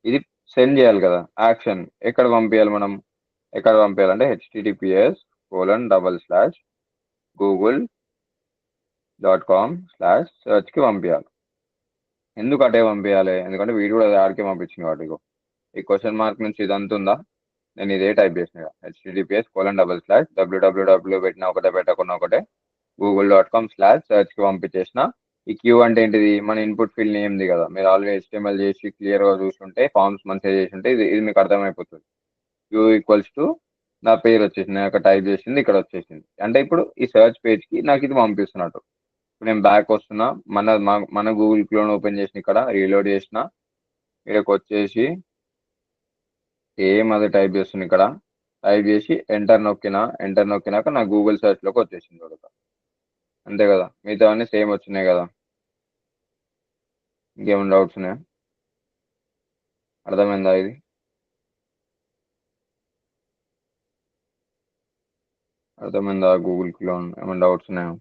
ఇది సెండ్ చేయాలి కదా యాక్షన్. ఎక్కడ పంపించాలంటే https://google.com/searchకి పంపించాలి. ఎందుకు అటే పంపించాలి, ఎందుకంటే వీడు కూడా ఆడికే పంపించింది వాటికి. ఈ క్వశ్చన్ మార్క్ నుంచి ఇదంతా ఉందా, నేను ఇదే టైప్ చేసిన https://www పెట్టిన ఒకటే పెట్టకుండా ఒకటే google.com/searchకి పంపించేసిన. ఈ క్యూ అంటే ఏంటిది, మన ఇన్పుట్ ఫీల్డ్ నేమ్ది కదా. మీరు ఆల్రెడీ HTML చేసి క్లియర్గా చూసుంటే, ఫార్మ్స్ మంచిగా చేసి ఉంటే ఇది మీకు అర్థమైపోతుంది. క్యూ ఈక్వల్స్ టు నా పేరు వచ్చేసింది, నేను అక్కడ టైప్ చేసింది ఇక్కడ వచ్చేసింది. అంటే ఇప్పుడు ఈ సెర్చ్ పేజ్కి నాకు ఇది పంపిస్తున్నట్టు. ఇప్పుడు నేను బ్యాక్ వస్తున్నా, మన గూగుల్ క్రోమ్ ఓపెన్ చేసిన, ఇక్కడ రీలోడ్ చేసిన, ఇక్కడికి వచ్చేసి అది టైప్ చేస్తున్నా. ఇక్కడ టైప్ చేసి ఎంటర్ నొక్కినాక నా గూగుల్ సెర్చ్లోకి వచ్చేసింది చూడక. అంతే కదా, మిగతా అన్నీ సేమ్ వచ్చినాయి కదా. ఇంకేమైనా డౌట్స్ ఉన్నాయా, అర్థమైందా ఇది? అర్థమైందా? గూగుల్ క్లోన్ ఏమైనా డౌట్స్ ఉన్నాయా?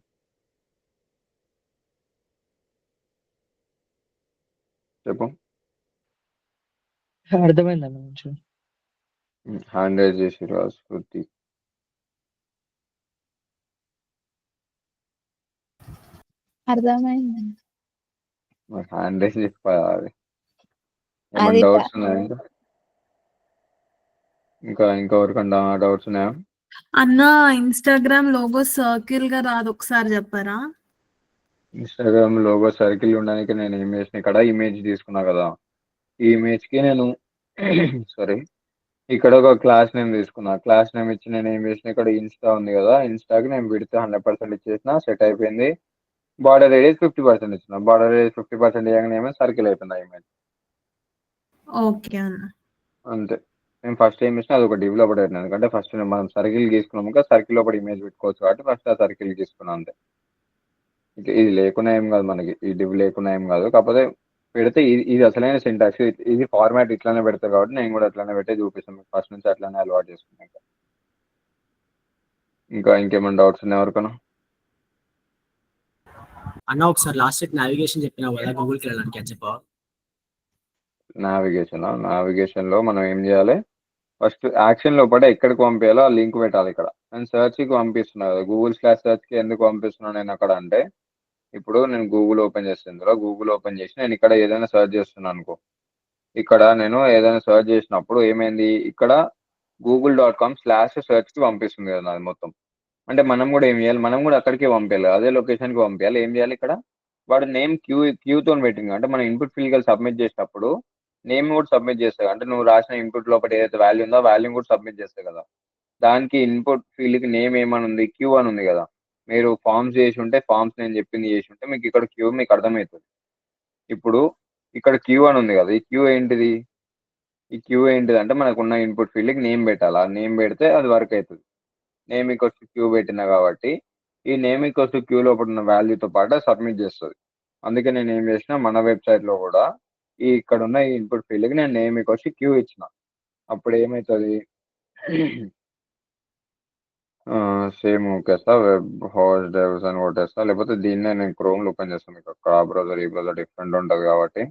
చెప్పు. అర్థమైందన్న కొంచెం. హ్యాండ్ రైజ్ చేసిరు స్ఫూర్తి. అర్థమైంది. మరి హ్యాండ్ రైజ్ చెప్పాలి. అది ఏమైనా డౌట్స్ ఉన్నాయా? ఇంకా ఎవరికన్నా డౌట్స్ ఉన్నాయా? అన్న ఇన్స్టాగ్రామ్ లోగో సర్కిల్ గా రాదు, ఒకసారి చెప్పారా? ఇన్స్టాగ్రామ్ లోగో సర్కిల్ ఉండడానికి నేను ఏం చేసిన, ఇక్కడ ఇమేజ్ తీసుకున్నా కదా, ఈ ఇమేజ్ కి నేను సారీ ఇక్కడ ఒక క్లాస్ నేమ్ తీసుకున్నా. క్లాస్ నేమ్ ఇచ్చి నేను ఏం చేసిన, ఇక్కడ ఇన్స్టా ఉంది కదా, ఇన్స్టాకి నేను విడితే 100% ఇచ్చేసిన, సెట్ అయిపోయింది. బార్డర్ రేడియస్ 50% ఇచ్చిన. బార్డర్ రేడియస్ 50% ఇవ్వగానే ఏమో సర్కిల్ అయిపోయింది ఆ ఇమేజ్. ఓకే అన్న. అంతే. నేను ఫస్ట్ ఏం చేసిన అది ఒక డివ్ లోపల పెట్టినా, ఎందుకంటే ఫస్ట్ మనం సర్కిల్ గీసుకున్నాము, సర్కిల్ లోపల ఇమేజ్ పెట్టుకోవచ్చు కాబట్టి ఫస్ట్ ఆ సర్కిల్ గీసుకున్నాను అంతే. ఇది లేకున్నా ఏం కాదు, మనకి ఈ డివ్ లేకున్నా ఏం కాదు, కాకపోతే పెడితే ఇది అసలైన సింటాక్స్. ఇది ఫార్మాట్ ఇట్లానే పెడతారు కాబట్టి నేను కూడా అట్లానే పెట్టే చూపిస్తాను. ఫస్ట్ నుంచి అట్లానే అలవాటు చేసుకున్నాను. ఇంకేమైనా డౌట్స్ ఉన్నాయి ఎవరికైనా? అన్న ఒకసారి లాస్ట్ సెట్ నావిగేషన్ చెప్పినావు కదా గూగుల్కి వెళ్ళడానికి, అని చెప్పా. నావిగేషన్ లో మనం ఏం చేయాలి, ఫస్ట్ యాక్షన్ లోపల ఎక్కడికి పంపించాలో ఆ లింక్ పెట్టాలి. ఇక్కడ నేను సెర్చ్కి పంపిస్తున్నా కదా, గూగుల్ స్లాష్ సెర్చ్కి ఎందుకు పంపిస్తున్నాను నేను అక్కడ అంటే, ఇప్పుడు నేను గూగుల్ ఓపెన్ చేస్తాను, గూగుల్ ఓపెన్ చేసి నేను ఇక్కడ ఏదైనా సెర్చ్ చేస్తున్నాను అనుకో, ఇక్కడ నేను ఏదైనా సెర్చ్ చేసినప్పుడు ఏమైంది, ఇక్కడ google.com/searchకి పంపిస్తుంది కదా అది మొత్తం. అంటే మనం కూడా ఏం చేయాలి, మనం కూడా అక్కడికే పంపించాలి, అదే లొకేషన్కి పంపించాలి. ఏం చేయాలి, ఇక్కడ వాడు నేమ్ క్యూతో పెట్టింది, అంటే మనం ఇన్పుట్ ఫీల్డ్ సబ్మిట్ చేసినప్పుడు నేమ్ కూడా సబ్మిట్ చేస్తాయి. అంటే నువ్వు రాసిన ఇన్పుట్ లోపల ఏదైతే వాల్యూ ఉందో వాల్యూ కూడా సబ్మిట్ చేస్తాయి కదా, దానికి ఇన్పుట్ ఫీల్డ్కి నేమ్ ఏమని ఉంది, క్యూ అని ఉంది కదా. మీరు ఫామ్స్ చేసి ఉంటే, ఫామ్స్ నేను చెప్పింది చేసి ఉంటే మీకు ఇక్కడ క్యూ మీకు అర్థమవుతుంది. ఇప్పుడు ఇక్కడ క్యూ అని ఉంది కదా, ఈ క్యూ ఏంటిది, అంటే మనకున్న ఇన్పుట్ ఫీల్డ్కి నేమ్ పెట్టాలి. ఆ నేమ్ పెడితే అది వర్క్ అవుతుంది. నేమ్ ఈక్వల్స్ క్యూ పెట్టినా కాబట్టి ఈ నేమ్ ఈక్వల్స్ క్యూ లోపల ఉన్న వాల్యూతో పాటు సబ్మిట్ చేస్తుంది. అందుకే నేను ఏం చేసిన, మన వెబ్సైట్లో కూడా ఇక్కడ ఉన్న ఈ ఇన్పుట్ ఫీల్డ్కి నేను నేమ్ ఈక్వల్స్ క్యూ ఇచ్చిన. అప్పుడు ఏమవుతుంది, సేమ్ కొట్టేస్తా, వెబ్ హోస్ట్ డెవ్స్ అని కొట్టేస్తా, లేకపోతే దీన్నే నేను క్రోమ్లో ఓపెన్ చేస్తాను. మీకు అక్కడ ఆ బ్రౌజర్ ఈ బ్రౌజర్ డిఫరెంట్ ఉంటుంది కాబట్టి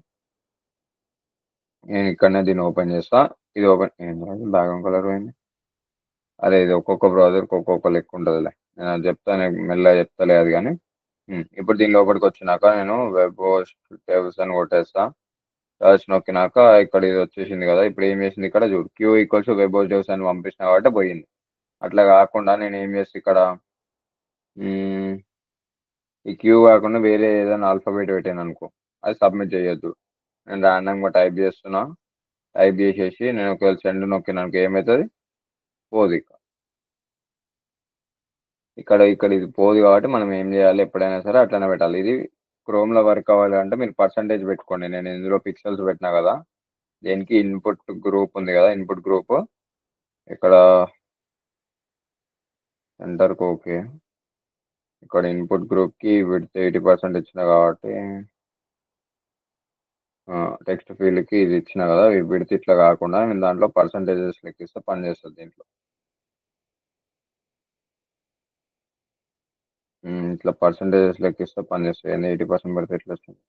నేను ఇక్కడనే దీన్ని ఓపెన్ చేస్తా. ఇది ఓపెన్ బ్యాక్గ్రౌండ్ కలర్ పోయింది. అదే ఇది ఒక్కొక్క బ్రౌజర్కి ఒక్కొక్క లెక్క ఉంటుందిలే, నేను అది చెప్తాను, మెల్లగా చెప్తలే అది. కానీ ఇప్పుడు దీని లోపలికి వచ్చినాక నేను వెబ్ హోస్ట్ డెవ్స్ అని కొట్టేస్తా. సర్చ్ నొక్కినాక ఇక్కడ ఇది వచ్చేసింది కదా. ఇప్పుడు ఏం చేసింది, ఇక్కడ చూడు క్యూ ఈక్వల్స్ వెబ్ హోస్ట్ డెవ్స్ అని పంపించిన కాబట్టి పోయింది. అట్లా కాకుండా నేను ఏం చేస్తే ఇక్కడ ఈ క్యూ కాకుండా వేరే ఏదైనా ఆల్ఫాబెట్ పెట్టాను అనుకో, అది సబ్మిట్ చేయొద్దు. నేను ర్యాండమ్గా టైప్ చేస్తున్నా, టైప్ చేసేసి నేను ఒకవేళ సెండ్ నొక్కినాక ఏమవుతుంది, పోదు. ఇక్కడ ఇది పోదు కాబట్టి మనం ఏం చేయాలి, ఎప్పుడైనా సరే అట్లనే పెట్టాలి. ఇది క్రోమ్లో వర్క్ అవ్వాలంటే మీరు పర్సంటేజ్ పెట్టుకోండి. నేను ఇందులో పిక్సెల్స్ పెట్టినా కదా, దేనికి ఇన్పుట్ గ్రూప్ ఉంది కదా, ఇన్పుట్ గ్రూప్ ఇక్కడ సెంటర్కి ఓకే. ఇక్కడ ఇన్పుట్ గ్రూప్కి విడ్త్ 80% ఇచ్చిన కాబట్టి టెక్స్ట్ ఫీల్డ్కి ఇది ఇచ్చిన కదా, విడ్త్ ఇట్లా కాకుండా నేను దాంట్లో పర్సంటేజెస్ లెక్కిస్తే పని చేస్తుంది. దీంట్లో ఇట్లా పర్సంటేజెస్ లెక్కిస్తే పని చేస్తుంది. 80% పెడితే ఎట్లా వస్తుంది.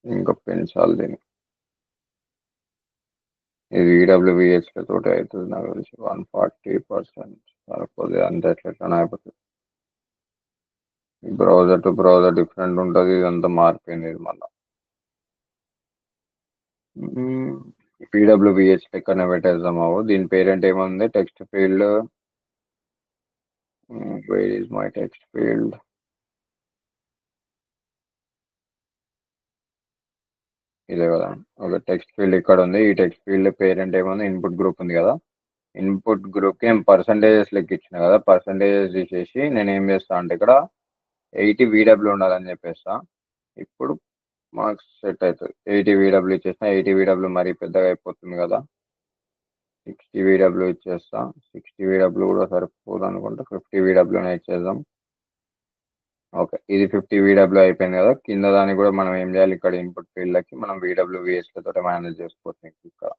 ఇంకా పెంచాలి దీన్ని. ఇది ఈడబ్ల్యూబిహెచ్ల తోటి అవుతుంది నాకు తెలిసి 140%. సరిపోతే అంతే, ఎట్లా అయిపోతుంది. బ్రౌజర్ టు బ్రౌజర్ డిఫరెంట్ ఉంటుంది. ఇదంతా మారిపోయింది ఇది మళ్ళీ. పీడబ్ల్యూబిహెచ్ ఎక్కడనే పెట్టేద్దాము. దీని పేరెంట్ ఏముంది, text field. Where is my text field, ఇదే కదా. ఒక టెక్స్ట్ ఫీల్డ్ ఇక్కడ ఉంది. ఈ టెక్స్ట్ ఫీల్డ్ పేరెంట్ ఏముంది, ఇన్పుట్ గ్రూప్ ఉంది కదా. ఇన్పుట్ గ్రూప్కి నేను పర్సంటేజెస్ లెక్క ఇచ్చిన కదా, పర్సంటేజెస్ తీసేసి నేను ఏం చేస్తా అంటే ఇక్కడ 80 VW ఉండాలని చెప్పేస్తా. ఇప్పుడు మాకు సెట్ అవుతుంది. 80 VW ఇచ్చేసిన. 80 VW మరీ పెద్దగా అయిపోతుంది కదా, 60 VW ఇచ్చేస్తా. 60 VW కూడా సరిపోదు అనుకుంటా, 50 VWనే ఇచ్చేద్దాం. ఓకే, ఇది 50 VW అయిపోయింది కదా. కింద దానికి కూడా మనం ఏం చేయాలి, ఇక్కడ ఇన్పుట్ ఫీల్డ్లకి మనం VWVHలతో మేనేజ్ చేసుకోవచ్చు. ఇక్కడ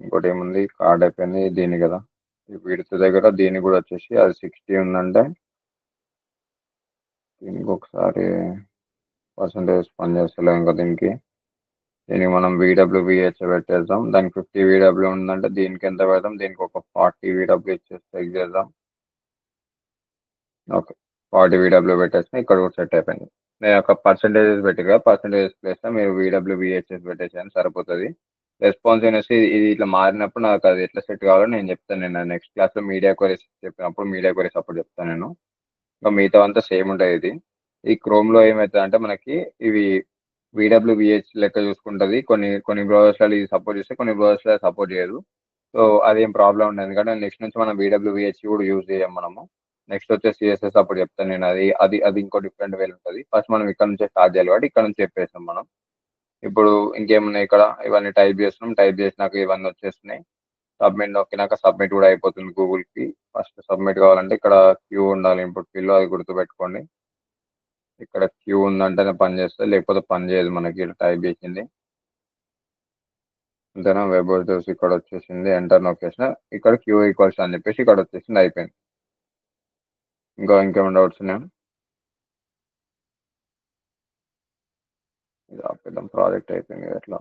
ఇంకోటి ఏముంది, కార్డ్ అయిపోయింది దీని కదా. వీడితో దగ్గర దీనికి కూడా వచ్చేసి అది 60 ఉందంటే దీనికి ఒకసారి పర్సంటేజ్ పని చేస్తలేం ఇంకా దీనికి మనం VWBH పెట్టేద్దాం. దానికి 50 VW ఉందంటే దీనికి ఎంత పెడదాం, దీనికి ఒక 40 VW ఇచ్చేసి చెక్ చేద్దాం. ఓకే, 40 VW పెట్టేస్తే ఇక్కడ కూడా సెట్ అయిపోయింది. నేను ఒక పర్సంటేజెస్ పెట్టి కదా, పర్సంటేజెస్ ప్లేస్ మీరు VWBHS పెట్టేసాను సరిపోతుంది. రెస్పాన్సివ్నెస్ ఇది ఇట్లా మారినప్పుడు నాకు అది ఎట్లా సెట్ కావాలో నేను చెప్తాను. నేను నెక్స్ట్ క్లాస్లో మీడియా క్వరీస్ చెప్పినప్పుడు మీడియా క్వరీస్ అప్పుడు చెప్తాను నేను. ఇంకా మిగతా అంతా సేమ్ ఉంటుంది. ఈ క్రోమ్లో ఏమవుతుంది అంటే మనకి ఇవి VWBH లెక్క చూసుకుంటుంది. కొన్ని బ్రౌజర్స్లో ఇది సపోర్ట్ చేస్తే కొన్ని బ్రౌజర్స్లో సపోర్ట్ చేయదు. సో అదేం ప్రాబ్లం ఉండదు, ఎందుకంటే నెక్స్ట్ నుంచి మనం VWBH కూడా యూజ్ చేయం మనము. నెక్స్ట్ వచ్చే CSS అప్పుడు చెప్తాను నేను. అది ఇంకో డిఫరెంట్ వేలు ఉంటుంది. ఫస్ట్ మనం ఇక్కడ నుంచే స్టార్ట్ చేయాలి కాబట్టి ఇక్కడ నుంచి చెప్పేస్తాం మనం. ఇప్పుడు ఇంకేమున్నాయి ఇక్కడ, ఇవన్నీ టైప్ చేస్తున్నాం. టైప్ చేసినాక ఇవన్నీ వచ్చేస్తున్నాయి. సబ్మిట్ నొక్కినాక సబ్మిట్ కూడా అయిపోతుంది గూగుల్కి. ఫస్ట్ సబ్మిట్ కావాలంటే ఇక్కడ క్యూ ఉండాలి ఇన్పుట్ ఫీల్డ్లో, అది గుర్తుపెట్టుకోండి. ఇక్కడ క్యూ ఉందంటేనే పని చేస్తుంది, లేకపోతే పని చేయదు మనకి టైప్ చేసింది. అంతేనా. వెబ్ చూసి ఇక్కడ వచ్చేసింది, ఎంటర్ నొక్కేసిన ఇక్కడ క్యూ ఈక్వల్స్ అని చెప్పేసి ఇక్కడ వచ్చేసింది, అయిపోయింది. ఇంకేమైనా డౌట్స్ ఉన్నాయా? ఇది ఆపేద్దాం, ప్రాజెక్ట్ అయిపోయింది ఎట్లా.